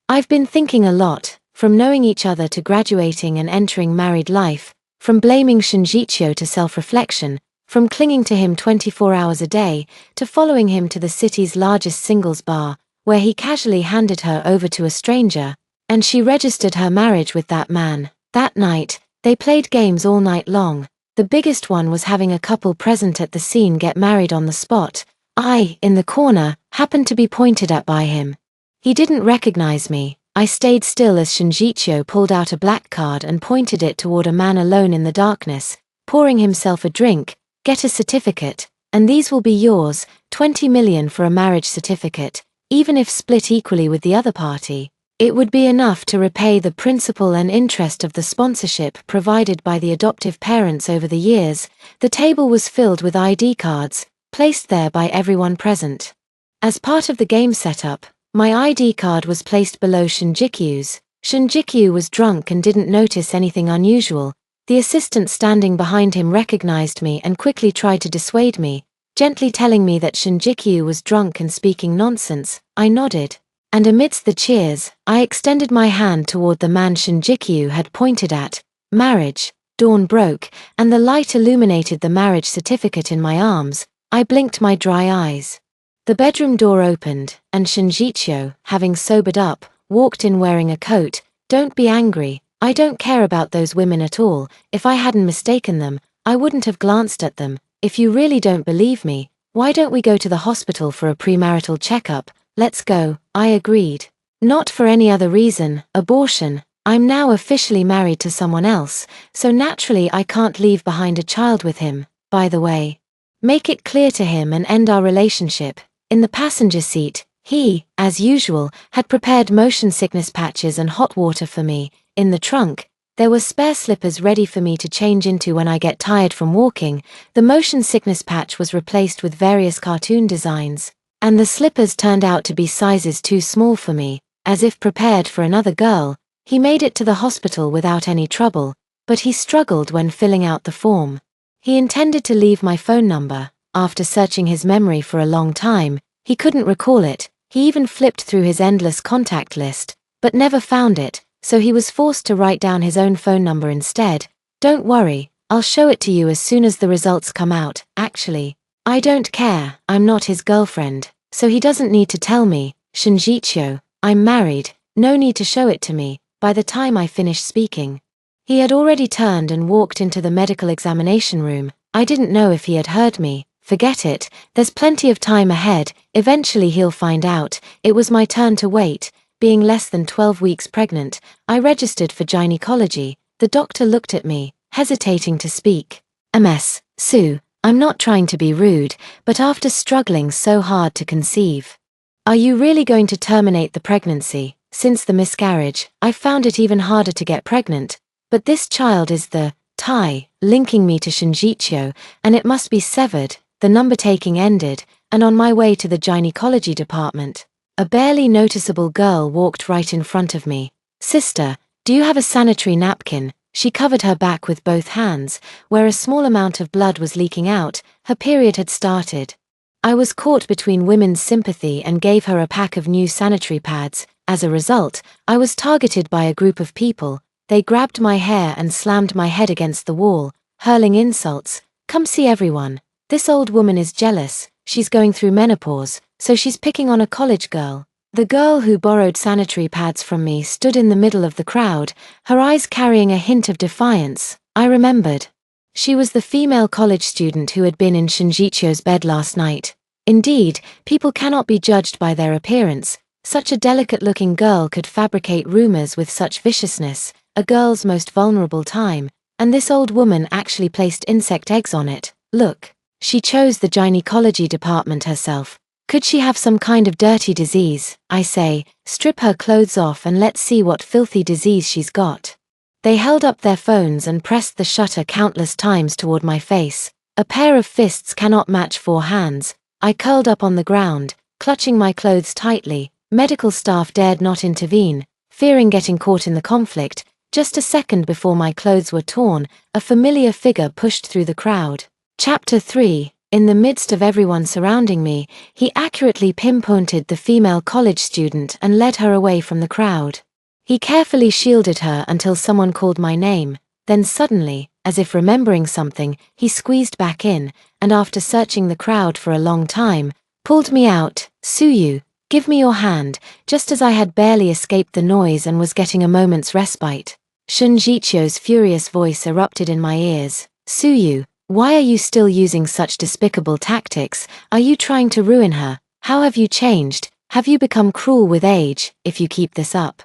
I've been thinking a lot, from knowing each other to graduating and entering married life, from blaming Shinjicho to self-reflection, from clinging to him 24 hours a day, to following him to the city's largest singles bar, where he casually handed her over to a stranger, and she registered her marriage with that man. That night, they played games all night long. The biggest one was having a couple present at the scene get married on the spot. I, in the corner, happened to be pointed at by him. He didn't recognize me. I stayed still as Shinjicho pulled out a black card and pointed it toward a man alone in the darkness, pouring himself a drink. Get a certificate, and these will be yours, 20 million for a marriage certificate, even if split equally with the other party. It would be enough to repay the principal and interest of the sponsorship provided by the adoptive parents over the years. The table was filled with ID cards, placed there by everyone present. As part of the game setup, my ID card was placed below Shinjikyu's. Shinjikyu was drunk and didn't notice anything unusual. The assistant standing behind him recognized me and quickly tried to dissuade me, gently telling me that Shinjikyu was drunk and speaking nonsense. I nodded. And amidst the cheers, I extended my hand toward the man Shinjikyu had pointed at. Marriage. Dawn broke, and the light illuminated the marriage certificate in my arms. I blinked my dry eyes. The bedroom door opened, and Shinjikyo, having sobered up, walked in wearing a coat. Don't be angry, I don't care about those women at all. If I hadn't mistaken them, I wouldn't have glanced at them. If you really don't believe me, why don't we go to the hospital for a premarital checkup? Let's go, I agreed. Not for any other reason, abortion. I'm now officially married to someone else, so naturally I can't leave behind a child with him. By the way, make it clear to him and end our relationship. In the passenger seat, he, as usual, had prepared motion sickness patches and hot water for me. In the trunk, there were spare slippers ready for me to change into when I get tired from walking. The motion sickness patch was replaced with various cartoon designs, and the slippers turned out to be sizes too small for me. As if prepared for another girl, he made it to the hospital without any trouble, but he struggled when filling out the form. He intended to leave my phone number. After searching his memory for a long time, he couldn't recall it. He even flipped through his endless contact list, but never found it, so he was forced to write down his own phone number instead. Don't worry, I'll show it to you as soon as the results come out. Actually, I don't care, I'm not his girlfriend, so he doesn't need to tell me. Shinjikyo, I'm married, no need to show it to me. By the time I finished speaking, he had already turned and walked into the medical examination room. I didn't know if he had heard me. Forget it, there's plenty of time ahead, eventually he'll find out. It was my turn to wait. Being less than 12 weeks pregnant, I registered for gynecology. The doctor looked at me, hesitating to speak. MS, Sue, I'm not trying to be rude, but after struggling so hard to conceive, are you really going to terminate the pregnancy? Since the miscarriage, I found it even harder to get pregnant, but this child is the tie linking me to Shinjikyo, and it must be severed. The number taking ended, and on my way to the gynecology department, a barely noticeable girl walked right in front of me. Sister, do you have a sanitary napkin? She covered her back with both hands, where a small amount of blood was leaking out. Her period had started. I was caught between women's sympathy and gave her a pack of new sanitary pads. As a result, I was targeted by a group of people. They grabbed my hair and slammed my head against the wall, hurling insults. Come see everyone. This old woman is jealous. She's going through menopause, so she's picking on a college girl. The girl who borrowed sanitary pads from me stood in the middle of the crowd, her eyes carrying a hint of defiance. I remembered. She was the female college student who had been in Shinjikyo's bed last night. Indeed, people cannot be judged by their appearance. Such a delicate-looking girl could fabricate rumors with such viciousness, a girl's most vulnerable time, and this old woman actually placed insect eggs on it. Look. She chose the gynecology department herself. Could she have some kind of dirty disease? I say, strip her clothes off and let's see what filthy disease she's got. They held up their phones and pressed the shutter countless times toward my face. A pair of fists cannot match 4 hands. I curled up on the ground, clutching my clothes tightly. Medical staff dared not intervene, fearing getting caught in the conflict. Just a second before my clothes were torn, a familiar figure pushed through the crowd. Chapter 3. In the midst of everyone surrounding me, he accurately pinpointed the female college student and led her away from the crowd. He carefully shielded her until someone called my name. Then suddenly, as if remembering something, he squeezed back in, and after searching the crowd for a long time, pulled me out. Suyu, give me your hand, just as I had barely escaped the noise and was getting a moment's respite. Shinjikyo's furious voice erupted in my ears. Suyu, why are you still using such despicable tactics? Are you trying to ruin her? How have you changed? Have you become cruel with age? If you keep this up,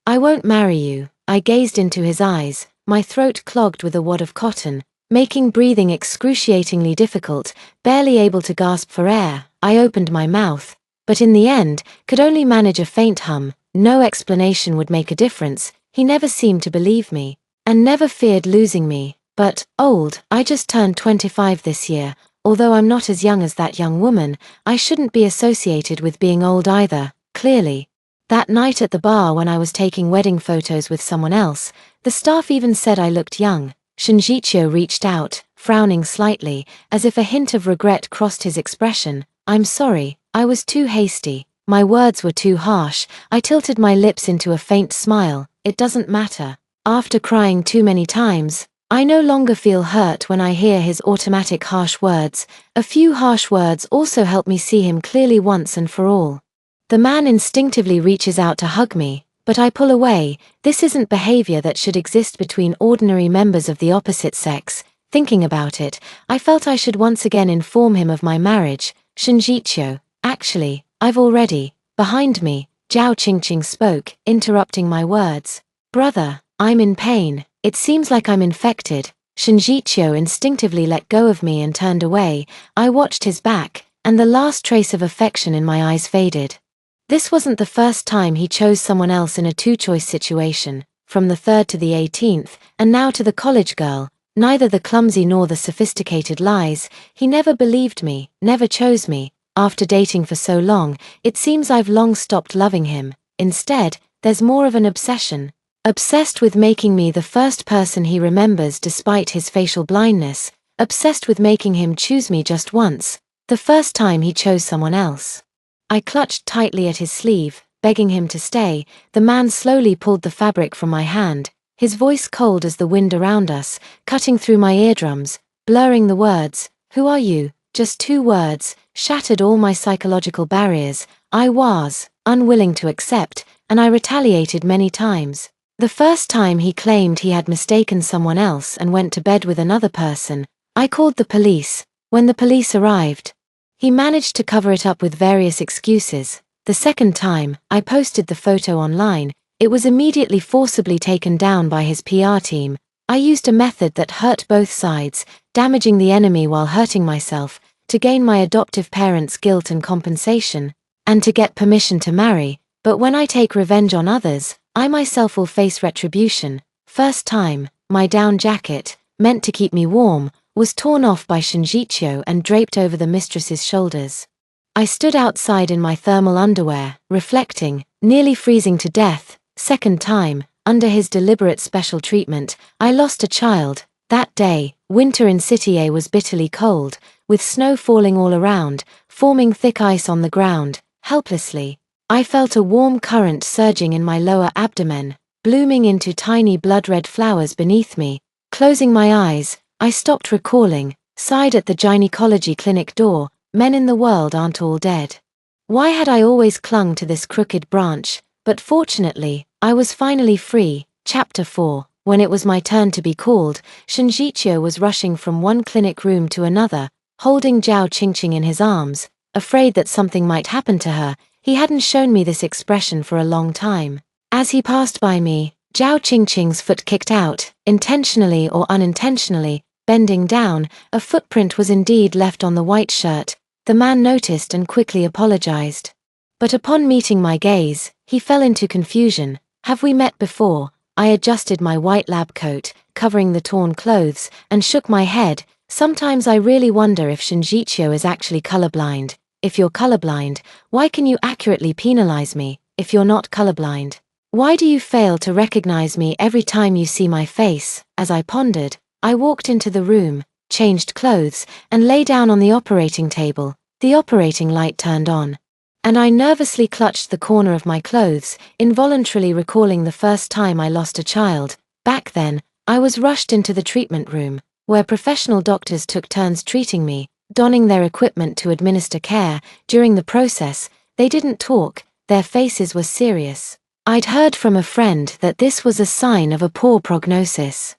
I won't marry you. I gazed into his eyes, my throat clogged with a wad of cotton, making breathing excruciatingly difficult, barely able to gasp for air. I opened my mouth, but in the end, could only manage a faint hum. No explanation would make a difference. He never seemed to believe me, and never feared losing me. But, old, I just turned 25 this year. Although I'm not as young as that young woman, I shouldn't be associated with being old either, clearly. That night at the bar when I was taking wedding photos with someone else, the staff even said I looked young. Shinjicho reached out, frowning slightly, as if a hint of regret crossed his expression. I'm sorry, I was too hasty. My words were too harsh. I tilted my lips into a faint smile. It doesn't matter. After crying too many times, I no longer feel hurt when I hear his automatic harsh words. A few harsh words also help me see him clearly once and for all. The man instinctively reaches out to hug me, but I pull away. This isn't behavior that should exist between ordinary members of the opposite sex. Thinking about it, I felt I should once again inform him of my marriage. Shinjicho, actually, I've already. Behind me, Zhao Qingqing spoke, interrupting my words. Brother, I'm in pain. It seems like I'm infected. Shinjicho instinctively let go of me and turned away. I watched his back, and the last trace of affection in my eyes faded. This wasn't the first time he chose someone else in a two-choice situation, from the 3rd to the 18th, and now to the college girl. Neither the clumsy nor the sophisticated lies. He never believed me, never chose me. After dating for so long, it seems I've long stopped loving him. Instead, there's more of an obsession. Obsessed with making me the first person he remembers despite his facial blindness. Obsessed with making him choose me just once, the first time he chose someone else. I clutched tightly at his sleeve, begging him to stay. The man slowly pulled the fabric from my hand, his voice cold as the wind around us, cutting through my eardrums, blurring the words. Who are you? Just 2 words, shattered all my psychological barriers. I was unwilling to accept, and I retaliated many times. The first time he claimed he had mistaken someone else and went to bed with another person, I called the police. When the police arrived, he managed to cover it up with various excuses. The second time, I posted the photo online. It was immediately forcibly taken down by his PR team. I used a method that hurt both sides, damaging the enemy while hurting myself, to gain my adoptive parents' guilt and compensation, and to get permission to marry. But when I take revenge on others, I myself will face retribution. First time, my down jacket, meant to keep me warm, was torn off by Shinjicho and draped over the mistress's shoulders. I stood outside in my thermal underwear, reflecting, nearly freezing to death. Second time, under his deliberate special treatment, I lost a child. That day, winter in City A was bitterly cold, with snow falling all around, forming thick ice on the ground. Helplessly, I felt a warm current surging in my lower abdomen, blooming into tiny blood-red flowers beneath me. Closing my eyes, I stopped recalling, sighed at the gynecology clinic door. Men in the world aren't all dead. Why had I always clung to this crooked branch? But fortunately, I was finally free. Chapter 4. When it was my turn to be called, Shinjicho was rushing from one clinic room to another, holding Zhao Qingqing in his arms, afraid that something might happen to her. He hadn't shown me this expression for a long time. As he passed by me, Zhao Qingqing's foot kicked out, intentionally or unintentionally. Bending down, a footprint was indeed left on the white shirt. The man noticed and quickly apologized. But upon meeting my gaze, he fell into confusion. Have we met before? I adjusted my white lab coat, covering the torn clothes, and shook my head. Sometimes I really wonder if Shinjicho is actually colorblind. If you're colorblind, why can you accurately penalize me? If you're not colorblind, why do you fail to recognize me every time you see my face? As I pondered, I walked into the room, changed clothes, and lay down on the operating table. The operating light turned on, and I nervously clutched the corner of my clothes, involuntarily recalling the first time I lost a child. Back then, I was rushed into the treatment room, where professional doctors took turns treating me, donning their equipment to administer care. During the process, they didn't talk, their faces were serious. I'd heard from a friend that this was a sign of a poor prognosis.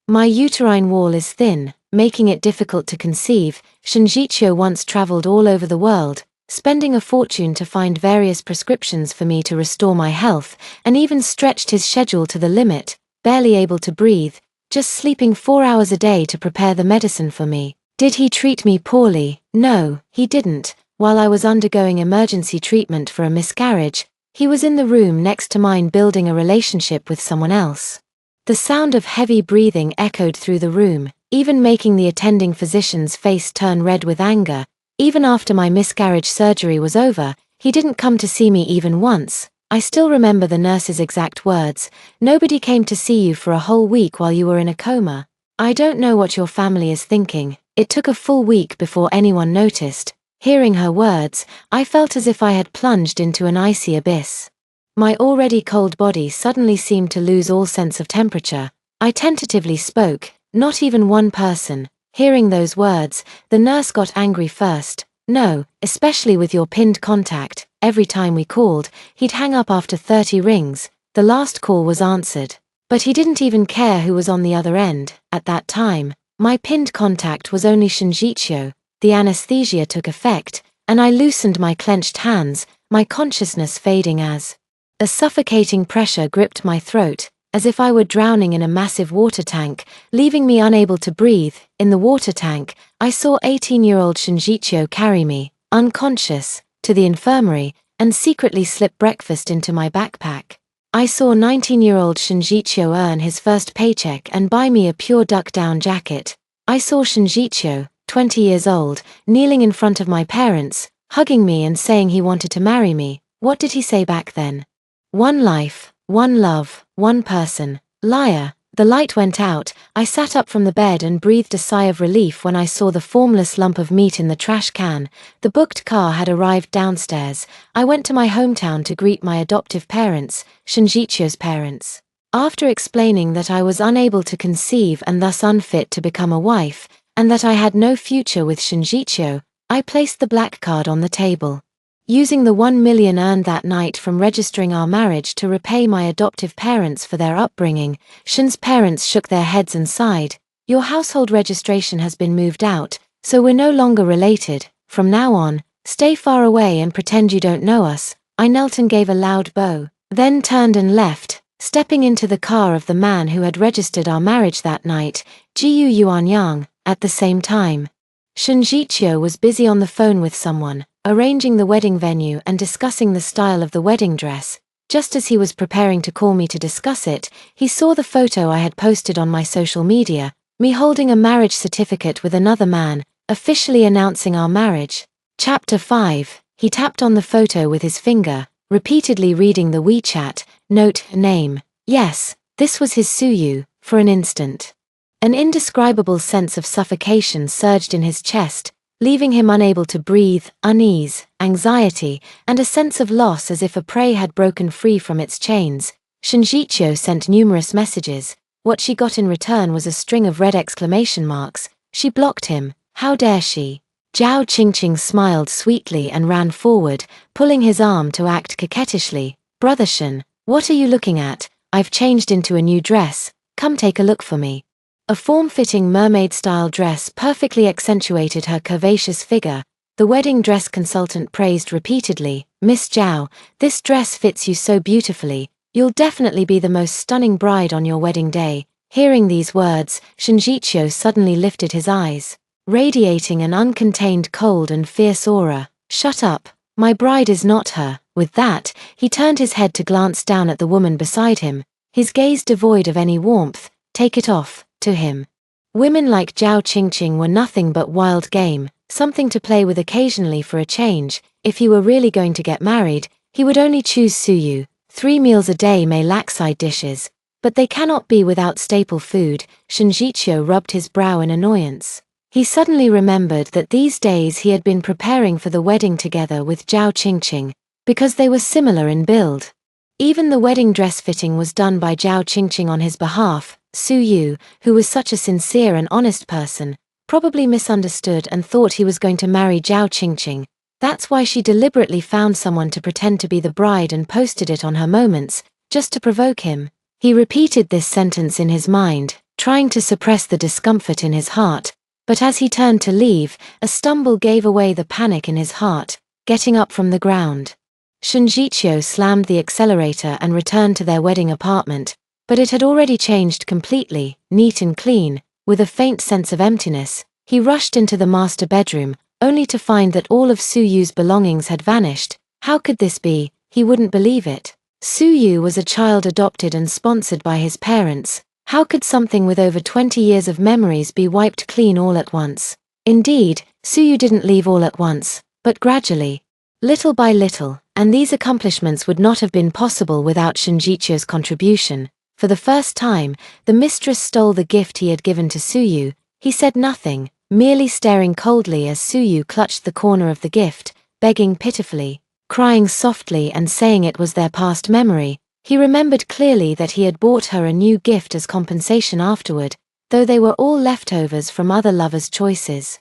My uterine wall is thin, making it difficult to conceive. Shinjicho once traveled all over the world, spending a fortune to find various prescriptions for me to restore my health, and even stretched his schedule to the limit, barely able to breathe, just sleeping 4 hours a day to prepare the medicine for me. Did he treat me poorly? No, he didn't. While I was undergoing emergency treatment for a miscarriage, he was in the room next to mine building a relationship with someone else. The sound of heavy breathing echoed through the room, even making the attending physician's face turn red with anger. Even after my miscarriage surgery was over, he didn't come to see me even once. I still remember the nurse's exact words. Nobody came to see you for a whole week while you were in a coma. I don't know what your family is thinking. It took a full week before anyone noticed. Hearing her words, I felt as if I had plunged into an icy abyss. My already cold body suddenly seemed to lose all sense of temperature. I tentatively spoke, not even one person. Hearing those words, the nurse got angry first. No, especially with your pinned contact. Every time we called, he'd hang up after 30 rings. The last call was answered. But he didn't even care who was on the other end. At that time, my pinned contact was only Shinjicho. The anesthesia took effect, and I loosened my clenched hands, my consciousness fading as a suffocating pressure gripped my throat, as if I were drowning in a massive water tank, leaving me unable to breathe. In the water tank, I saw 18-year-old Shinjicho carry me, unconscious, to the infirmary, and secretly slip breakfast into my backpack. I saw 19-year-old Shinjicho earn his first paycheck and buy me a pure duck-down jacket. I saw Shinjicho, 20 years old, kneeling in front of my parents, hugging me and saying he wanted to marry me. What did he say back then? One life, one love, one person. Liar. The light went out. I sat up from the bed and breathed a sigh of relief when I saw the formless lump of meat in the trash can. The booked car had arrived downstairs. I went to my hometown to greet my adoptive parents, Shinjicho's parents. After explaining that I was unable to conceive and thus unfit to become a wife, and that I had no future with Shinjicho, I placed the black card on the table. Using the 1 million earned that night from registering our marriage to repay my adoptive parents for their upbringing, Shin's parents shook their heads and sighed. Your household registration has been moved out, so we're no longer related. From now on, stay far away and pretend you don't know us. I knelt and gave a loud bow, then turned and left, stepping into the car of the man who had registered our marriage that night, Jiu Yuanyang. At the same time, Shinjicho was busy on the phone with someone, arranging the wedding venue and discussing the style of the wedding dress. Just as he was preparing to call me to discuss it, he saw the photo I had posted on my social media, me holding a marriage certificate with another man, officially announcing our marriage. Chapter 5. He tapped on the photo with his finger, repeatedly reading the WeChat note name. Yes, this was his Suyu. For an instant, an indescribable sense of suffocation surged in his chest, leaving him unable to breathe, unease, anxiety, and a sense of loss as if a prey had broken free from its chains. Shinjicho sent numerous messages. What she got in return was a string of red exclamation marks. She blocked him. How dare she? Zhao Qingqing smiled sweetly and ran forward, pulling his arm to act coquettishly. Brother Shin, what are you looking at? I've changed into a new dress. Come take a look for me. A form-fitting mermaid-style dress perfectly accentuated her curvaceous figure. The wedding dress consultant praised repeatedly. Miss Zhao, this dress fits you so beautifully. You'll definitely be the most stunning bride on your wedding day. Hearing these words, Shinjicho suddenly lifted his eyes, radiating an uncontained cold and fierce aura. Shut up. My bride is not her. With that, he turned his head to glance down at the woman beside him, his gaze devoid of any warmth. Take it off. To him, women like Zhao Qingqing were nothing but wild game, something to play with occasionally for a change. If he were really going to get married, he would only choose Suyu. 3 meals a day may lack side dishes, but they cannot be without staple food. Shinjicho rubbed his brow in annoyance. He suddenly remembered that these days he had been preparing for the wedding together with Zhao Qingqing, because they were similar in build. Even the wedding dress fitting was done by Zhao Qingqing on his behalf. Suyu, who was such a sincere and honest person, probably misunderstood and thought he was going to marry Zhao Qingqing. That's why she deliberately found someone to pretend to be the bride and posted it on her Moments, just to provoke him. He repeated this sentence in his mind, trying to suppress the discomfort in his heart, but as he turned to leave, a stumble gave away the panic in his heart. Getting up from the ground, Shinjicho slammed the accelerator and returned to their wedding apartment. But it had already changed completely, neat and clean. With a faint sense of emptiness, he rushed into the master bedroom, only to find that all of Suyu's belongings had vanished. How could this be? He wouldn't believe it. Suyu was a child adopted and sponsored by his parents. How could something with over 20 years of memories be wiped clean all at once? Indeed, Suyu didn't leave all at once, but gradually, little by little, and these accomplishments would not have been possible without Shinjicho's contribution. For the first time, the mistress stole the gift he had given to Suyu. He said nothing, merely staring coldly as Suyu clutched the corner of the gift, begging pitifully, crying softly and saying it was their past memory. He remembered clearly that he had bought her a new gift as compensation afterward, though they were all leftovers from other lovers' choices.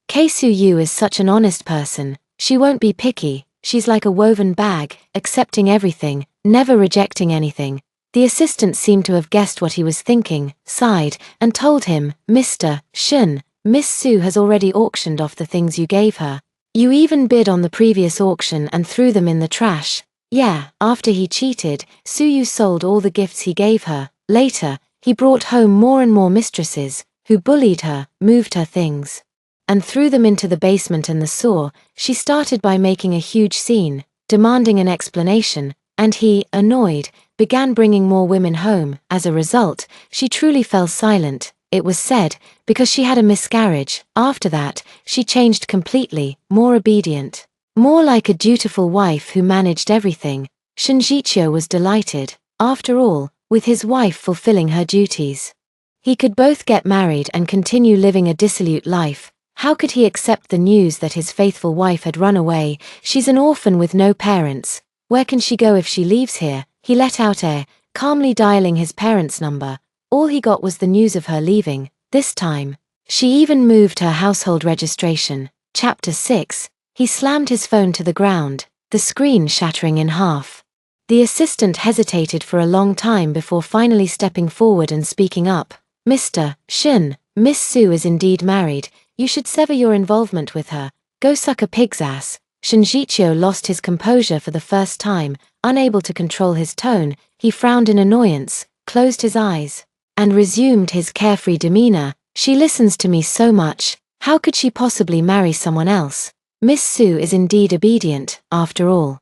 Suyu is such an honest person, she won't be picky, she's like a woven bag, accepting everything, never rejecting anything. The assistant seemed to have guessed what he was thinking, sighed, and told him, Mr. Shun, Miss Su has already auctioned off the things you gave her. You even bid on the previous auction and threw them in the trash. Yeah, after he cheated, Suyu sold all the gifts he gave her. Later, he brought home more and more mistresses, who bullied her, moved her things, and threw them into the basement and the sewer. She started by making a huge scene, demanding an explanation, and he, annoyed, began bringing more women home. As a result, she truly fell silent, it was said, because she had a miscarriage. After that, she changed completely, more obedient, more like a dutiful wife who managed everything. Shinjicho was delighted, after all, with his wife fulfilling her duties. He could both get married and continue living a dissolute life. How could he accept the news that his faithful wife had run away? She's an orphan with no parents. Where can she go if she leaves here? He let out air, calmly dialing his parents' number. All he got was the news of her leaving. This time, she even moved her household registration. Chapter 6. He slammed his phone to the ground, the screen shattering in half. The assistant hesitated for a long time before finally stepping forward and speaking up. Mr. Shun, Miss Su is indeed married. You should sever your involvement with her. Go suck a pig's ass. Shinjicho lost his composure for the first time, unable to control his tone. He frowned in annoyance, closed his eyes, and resumed his carefree demeanor. She listens to me so much, how could she possibly marry someone else? Miss Su is indeed obedient, after all.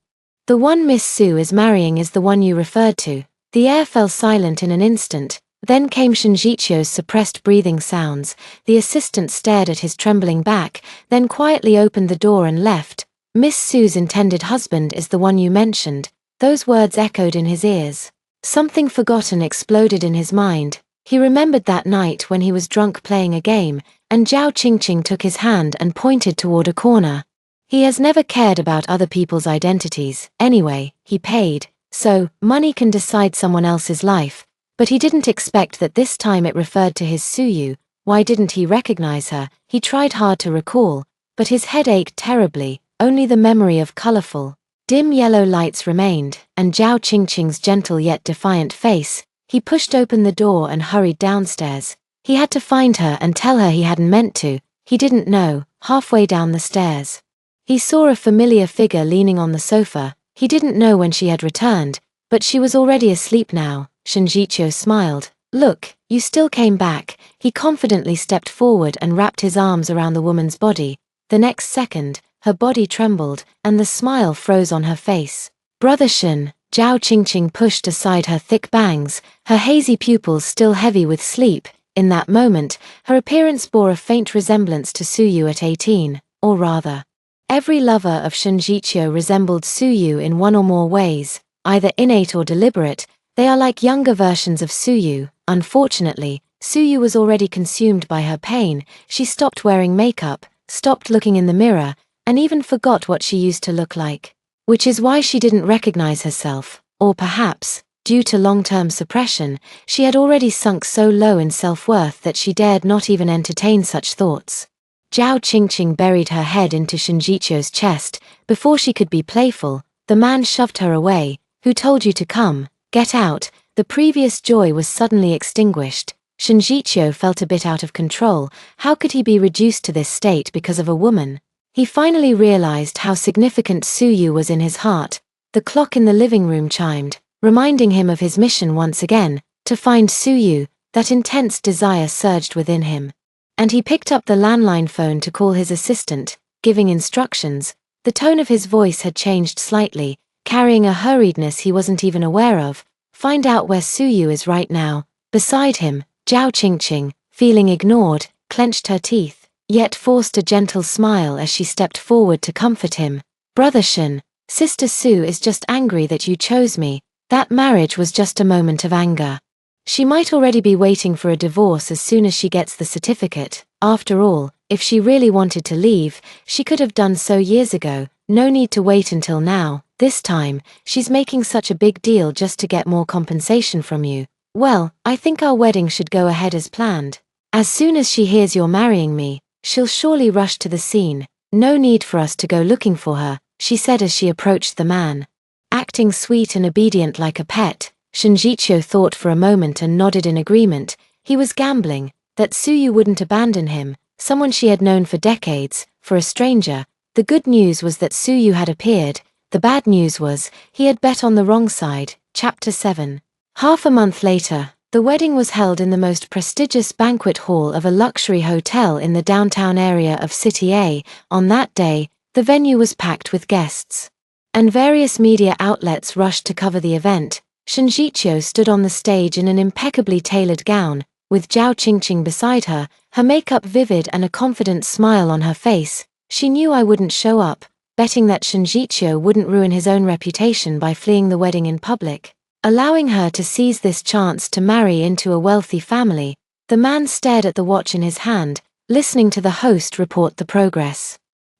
The one Miss Su is marrying is the one you referred to. The air fell silent in an instant. Then came Shinjicho's suppressed breathing sounds. The assistant stared at his trembling back, then quietly opened the door and left. Miss Su's intended husband is the one you mentioned. Those words echoed in his ears. Something forgotten exploded in his mind. He remembered that night when he was drunk playing a game, and Zhao Qingqing took his hand and pointed toward a corner. He has never cared about other people's identities. Anyway, he paid, so money can decide someone else's life. But he didn't expect that this time it referred to his Suyu. Why didn't he recognize her? He tried hard to recall, but his head ached terribly. Only the memory of colorful, dim yellow lights remained, and Zhao Qingqing's gentle yet defiant face. He pushed open the door and hurried downstairs. He had to find her and tell her he hadn't meant to. He didn't know. Halfway down the stairs, he saw a familiar figure leaning on the sofa. He didn't know when she had returned, but she was already asleep now. Shinjicho smiled. Look, you still came back. He confidently stepped forward and wrapped his arms around the woman's body. The next second, her body trembled, and the smile froze on her face. Brother Shun, Zhao Qingqing pushed aside her thick bangs, her hazy pupils still heavy with sleep. In that moment, her appearance bore a faint resemblance to Suyu at 18, or rather, every lover of Shinjicho resembled Suyu in one or more ways, either innate or deliberate. They are like younger versions of Suyu. Unfortunately, Suyu was already consumed by her pain. She stopped wearing makeup, stopped looking in the mirror, and even forgot what she used to look like. Which is why she didn't recognize herself, or perhaps, due to long-term suppression, she had already sunk so low in self-worth that she dared not even entertain such thoughts. Zhao Qingqing buried her head into Shinjicho's chest. Before she could be playful, the man shoved her away. Who told you to come? Get out. The previous joy was suddenly extinguished. Shinjicho felt a bit out of control. How could he be reduced to this state because of a woman? He finally realized how significant Suyu was in his heart. The clock in the living room chimed, reminding him of his mission once again, to find Suyu. That intense desire surged within him. And he picked up the landline phone to call his assistant, giving instructions. The tone of his voice had changed slightly, carrying a hurriedness he wasn't even aware of. Find out where Suyu is right now. Beside him, Zhao Qingqing, feeling ignored, clenched her teeth, yet forced a gentle smile as she stepped forward to comfort him. Brother Shun, Sister Su is just angry that you chose me. That marriage was just a moment of anger. She might already be waiting for a divorce as soon as she gets the certificate. After all, if she really wanted to leave, she could have done so years ago. No need to wait until now. This time, she's making such a big deal just to get more compensation from you. Well, I think our wedding should go ahead as planned. As soon as she hears you're marrying me, she'll surely rush to the scene. No need for us to go looking for her, she said as she approached the man. Acting sweet and obedient like a pet, Shinjicho thought for a moment and nodded in agreement. He was gambling that Suyu wouldn't abandon him, someone she had known for decades, for a stranger. The good news was that Suyu had appeared. The bad news was, he had bet on the wrong side. Chapter 7. Half a month later, the wedding was held in the most prestigious banquet hall of a luxury hotel in the downtown area of City A. On that day, the venue was packed with guests, and various media outlets rushed to cover the event. Shinjicho stood on the stage in an impeccably tailored gown, with Zhao Qingqing beside her, her makeup vivid and a confident smile on her face. She knew I wouldn't show up, betting that Shinjicho wouldn't ruin his own reputation by fleeing the wedding in public, allowing her to seize this chance to marry into a wealthy family. The man stared at the watch in his hand, listening to the host report the progress.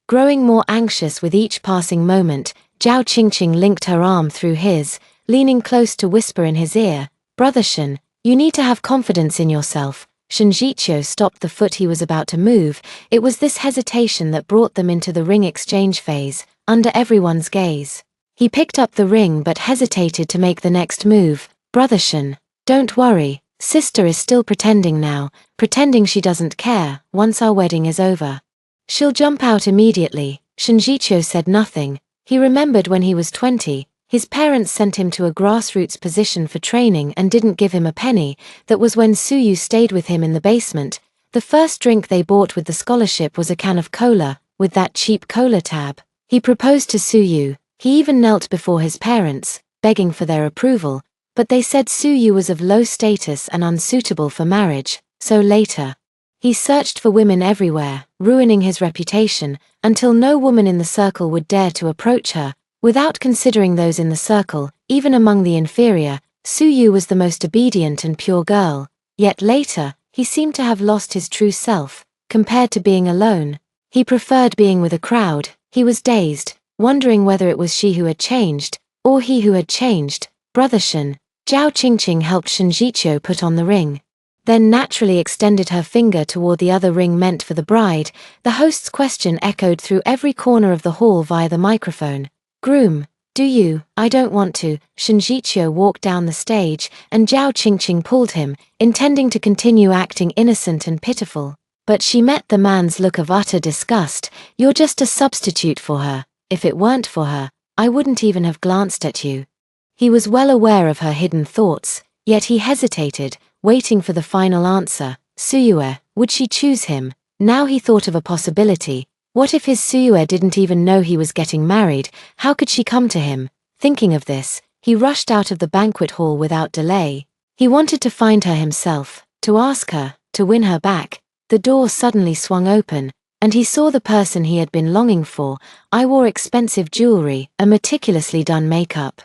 Growing more anxious with each passing moment, Zhao Qingqing linked her arm through his, leaning close to whisper in his ear, "Brother Shin, you need to have confidence in yourself." Shinjicho stopped the foot he was about to move. It was this hesitation that brought them into the ring exchange phase, under everyone's gaze. He picked up the ring but hesitated to make the next move. "Brother Shin, don't worry, sister is still pretending now, pretending she doesn't care. Once our wedding is over, she'll jump out immediately." Shinjicho said nothing. He remembered when he was 20, his parents sent him to a grassroots position for training and didn't give him a penny. That was when Suyu stayed with him in the basement. The first drink they bought with the scholarship was a can of cola, with that cheap cola tab. He proposed to Suyu. He even knelt before his parents, begging for their approval, but they said Suyu was of low status and unsuitable for marriage. So later, he searched for women everywhere, ruining his reputation, until no woman in the circle would dare to approach her. Without considering those in the circle, even among the inferior, Suyu was the most obedient and pure girl. Yet later, he seemed to have lost his true self. Compared to being alone, he preferred being with a crowd. He was dazed, wondering whether it was she who had changed, or he who had changed. "Brother Shin." Zhao Qingqing helped Shinjicho put on the ring, then naturally extended her finger toward the other ring meant for the bride. The host's question echoed through every corner of the hall via the microphone. "Groom, do you?" "I don't want to." Shinjicho walked down the stage, and Zhao Qingqing pulled him, intending to continue acting innocent and pitiful. But she met the man's look of utter disgust. "You're just a substitute for her. If it weren't for her, I wouldn't even have glanced at you." He was well aware of her hidden thoughts, yet he hesitated, waiting for the final answer. Suyue, would she choose him? Now he thought of a possibility. What if his Suyue didn't even know he was getting married? How could she come to him? Thinking of this, he rushed out of the banquet hall without delay. He wanted to find her himself, to ask her, to win her back. The door suddenly swung open, and he saw the person he had been longing for. I wore expensive jewelry, a meticulously done makeup,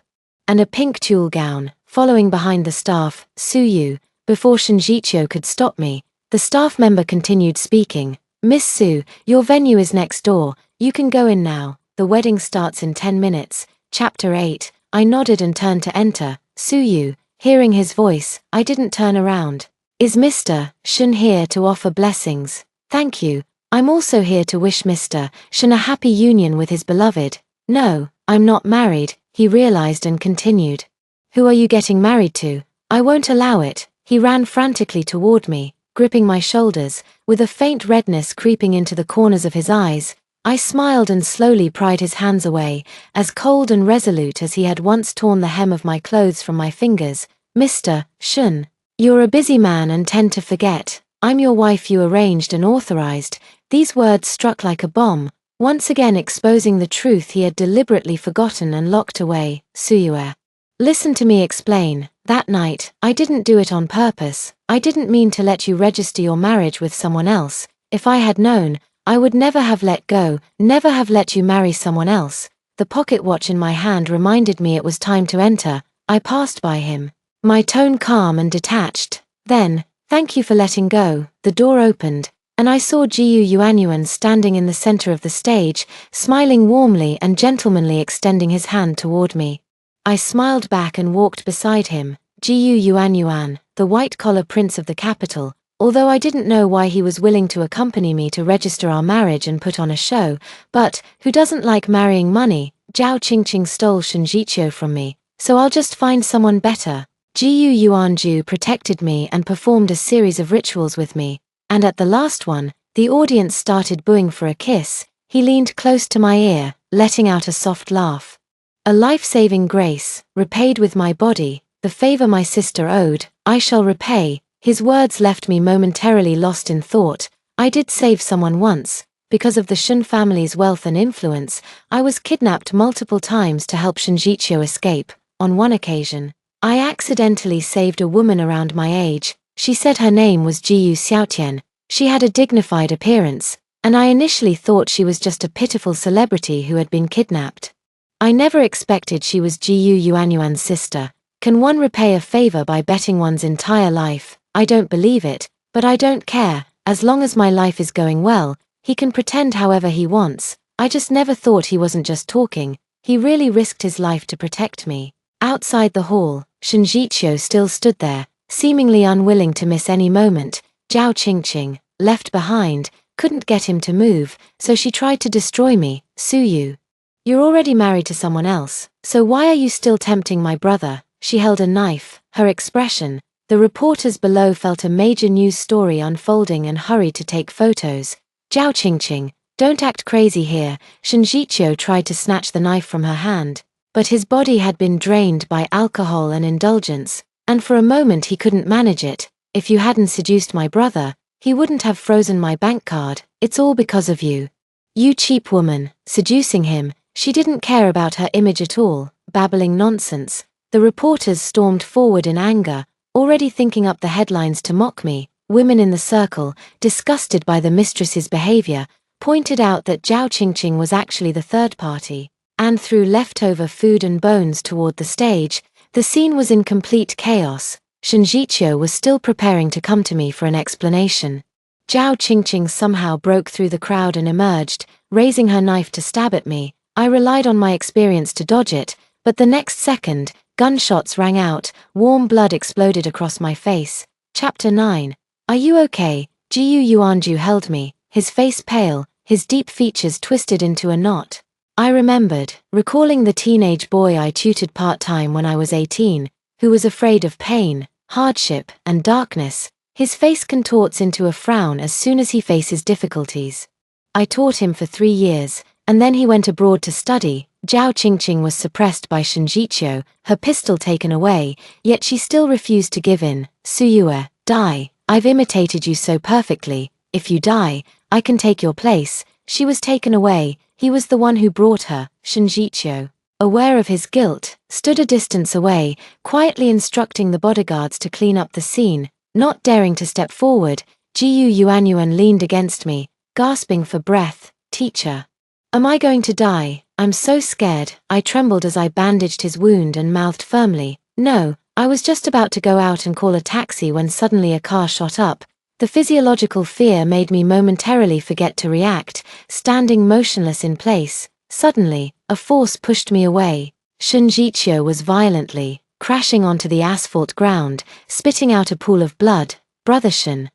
and a pink tulle gown. Following behind the staff, Suyu. Before Shinjicho could stop me, the staff member continued speaking. "Miss Su, your venue is next door. You can go in now. The wedding starts in 10 minutes. Chapter 8. I nodded and turned to enter. Suyu, hearing his voice, I didn't turn around. "Is Mr. Shun here to offer blessings?" "Thank you. I'm also here to wish Mr. Shun a happy union with his beloved." "No, I'm not married," he realized and continued. "Who are you getting married to?" "I won't allow it." He ran frantically toward me, gripping my shoulders, with a faint redness creeping into the corners of his eyes. I smiled and slowly pried his hands away, as cold and resolute as he had once torn the hem of my clothes from my fingers. "Mr. Shun, you're a busy man and tend to forget. I'm your wife you arranged and authorized." These words struck like a bomb, once again exposing the truth he had deliberately forgotten and locked away. "Suyue, listen to me explain. That night, I didn't do it on purpose. I didn't mean to let you register your marriage with someone else. If I had known, I would never have let go, never have let you marry someone else." The pocket watch in my hand reminded me it was time to enter. I passed by him, my tone calm and detached. Then, thank you for letting go. The door opened, and I saw Jiyu Yuanyuan standing in the center of the stage, smiling warmly and gentlemanly, extending his hand toward me. I smiled back and walked beside him. Jiyu Yuanyuan, the white-collar prince of the capital, although I didn't know why he was willing to accompany me to register our marriage and put on a show, but who doesn't like marrying money? Zhao Qingqing stole Shinjiqiu from me, so I'll just find someone better. Jiyu Yuanju protected me and performed a series of rituals with me, and at the last one, the audience started booing for a kiss. He leaned close to my ear, letting out a soft laugh. A life-saving grace, repaid with my body, the favor my sister owed, I shall repay. His words left me momentarily lost in thought. I did save someone once. Because of the Shun family's wealth and influence, I was kidnapped multiple times to help Shinjiqiu escape. On one occasion, I accidentally saved a woman around my age. She said her name was Jiyu Xiaotian. She had a dignified appearance, and I initially thought she was just a pitiful celebrity who had been kidnapped. I never expected she was Jiyu Yuanyuan's sister. Can one repay a favor by betting one's entire life? I don't believe it, but I don't care. As long as my life is going well, he can pretend however he wants. I just never thought he wasn't just talking. He really risked his life to protect me. Outside the hall, Shinjiqiu still stood there, seemingly unwilling to miss any moment. Zhao Qingqing, left behind, couldn't get him to move, so she tried to destroy me. Suyu, you're already married to someone else, so why are you still tempting my brother? She held a knife. Her expression. The reporters below felt a major news story unfolding and hurried to take photos. Zhao Qingqing, don't act crazy here. Shinjiqiu tried to snatch the knife from her hand, but his body had been drained by alcohol and indulgence, and for a moment he couldn't manage it. If you hadn't seduced my brother, he wouldn't have frozen my bank card. It's all because of you. You cheap woman, seducing him. She didn't care about her image at all, babbling nonsense. The reporters stormed forward in anger, already thinking up the headlines to mock me. Women in the circle, disgusted by the mistress's behavior, pointed out that Zhao Qingqing was actually the third party, and threw leftover food and bones toward the stage. The scene was in complete chaos. Shinjiqiu was still preparing to come to me for an explanation. Zhao Qingqing somehow broke through the crowd and emerged, raising her knife to stab at me. I relied on my experience to dodge it, but the next second, gunshots rang out, warm blood exploded across my face. Chapter 9. Are you okay? Jiyu Yuanju held me, his face pale, his deep features twisted into a knot. I remembered, recalling the teenage boy I tutored part-time when I was 18, who was afraid of pain, hardship, and darkness. His face contorts into a frown as soon as he faces difficulties. I taught him for 3 years, and then he went abroad to study. Zhao Qingqing was suppressed by Shinjiqiu, her pistol taken away, yet she still refused to give in. Suyue, die. I've imitated you so perfectly. If you die, I can take your place. She was taken away. He was the one who brought her. Shinjiqiu, aware of his guilt, stood a distance away, quietly instructing the bodyguards to clean up the scene. Not daring to step forward, Jiyu Yuanyuan leaned against me, gasping for breath. Teacher, am I going to die? I'm so scared. I trembled as I bandaged his wound and mouthed firmly, no. I was just about to go out and call a taxi when suddenly a car shot up. The physiological fear made me momentarily forget to react, standing motionless in place. Suddenly, a force pushed me away. Shinjiqiu was violently crashing onto the asphalt ground, spitting out a pool of blood. Brother Shin,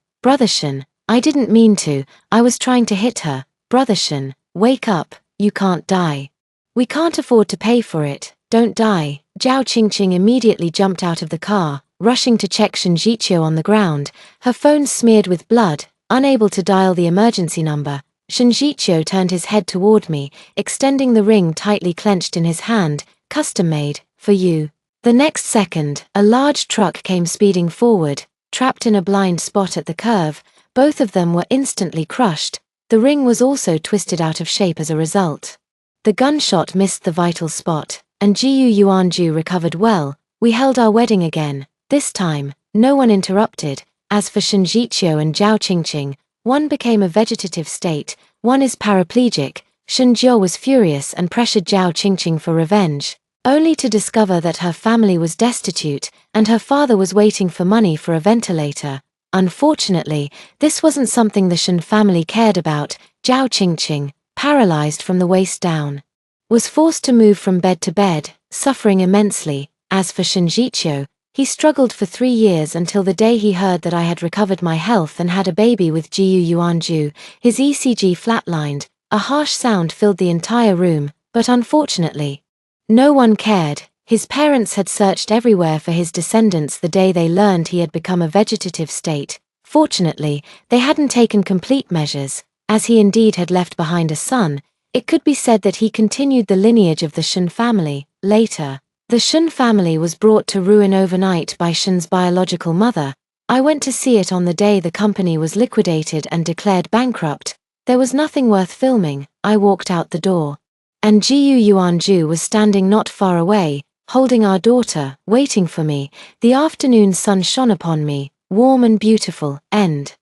I didn't mean to. I was trying to hit her. Brother Shin, wake up. You can't die. We can't afford to pay for it. Don't die. Zhao Qingqing immediately jumped out of the car, rushing to check Shinjiqiu on the ground, her phone smeared with blood, unable to dial the emergency number. Shinjiqiu turned his head toward me, extending the ring tightly clenched in his hand. Custom made, for you. The next second, a large truck came speeding forward, trapped in a blind spot at the curve. Both of them were instantly crushed. The ring was also twisted out of shape as a result. The gunshot missed the vital spot, and Jiyu Yuanju recovered well. We held our wedding again. This time, no one interrupted. As for Shinjiqiu and Zhao Qingqing, one became a vegetative state, one is paraplegic. Shinjiu was furious and pressured Zhao Qingqing for revenge. only to discover that her family was destitute and her father was waiting for money for a ventilator. Unfortunately, this wasn't something the Shen family cared about. Zhao Qingqing, paralyzed from the waist down, was forced to move from bed to bed, suffering immensely. As for Shen Jiqiu, he struggled for 3 years until the day he heard that I had recovered my health and had a baby with Jiu Yuanju. His ECG flatlined, a harsh sound filled the entire room, but unfortunately, no one cared. His parents had searched everywhere for his descendants the day they learned he had become a vegetative state. Fortunately, they hadn't taken complete measures. As he indeed had left behind a son, it could be said that he continued the lineage of the Shen family. Later, the Shen family was brought to ruin overnight by Shen's biological mother. I went to see it on the day the company was liquidated and declared bankrupt. There was nothing worth filming. I walked out the door, and Jiu Yuanju was standing not far away, holding our daughter, waiting for me. The afternoon sun shone upon me, warm and beautiful. End.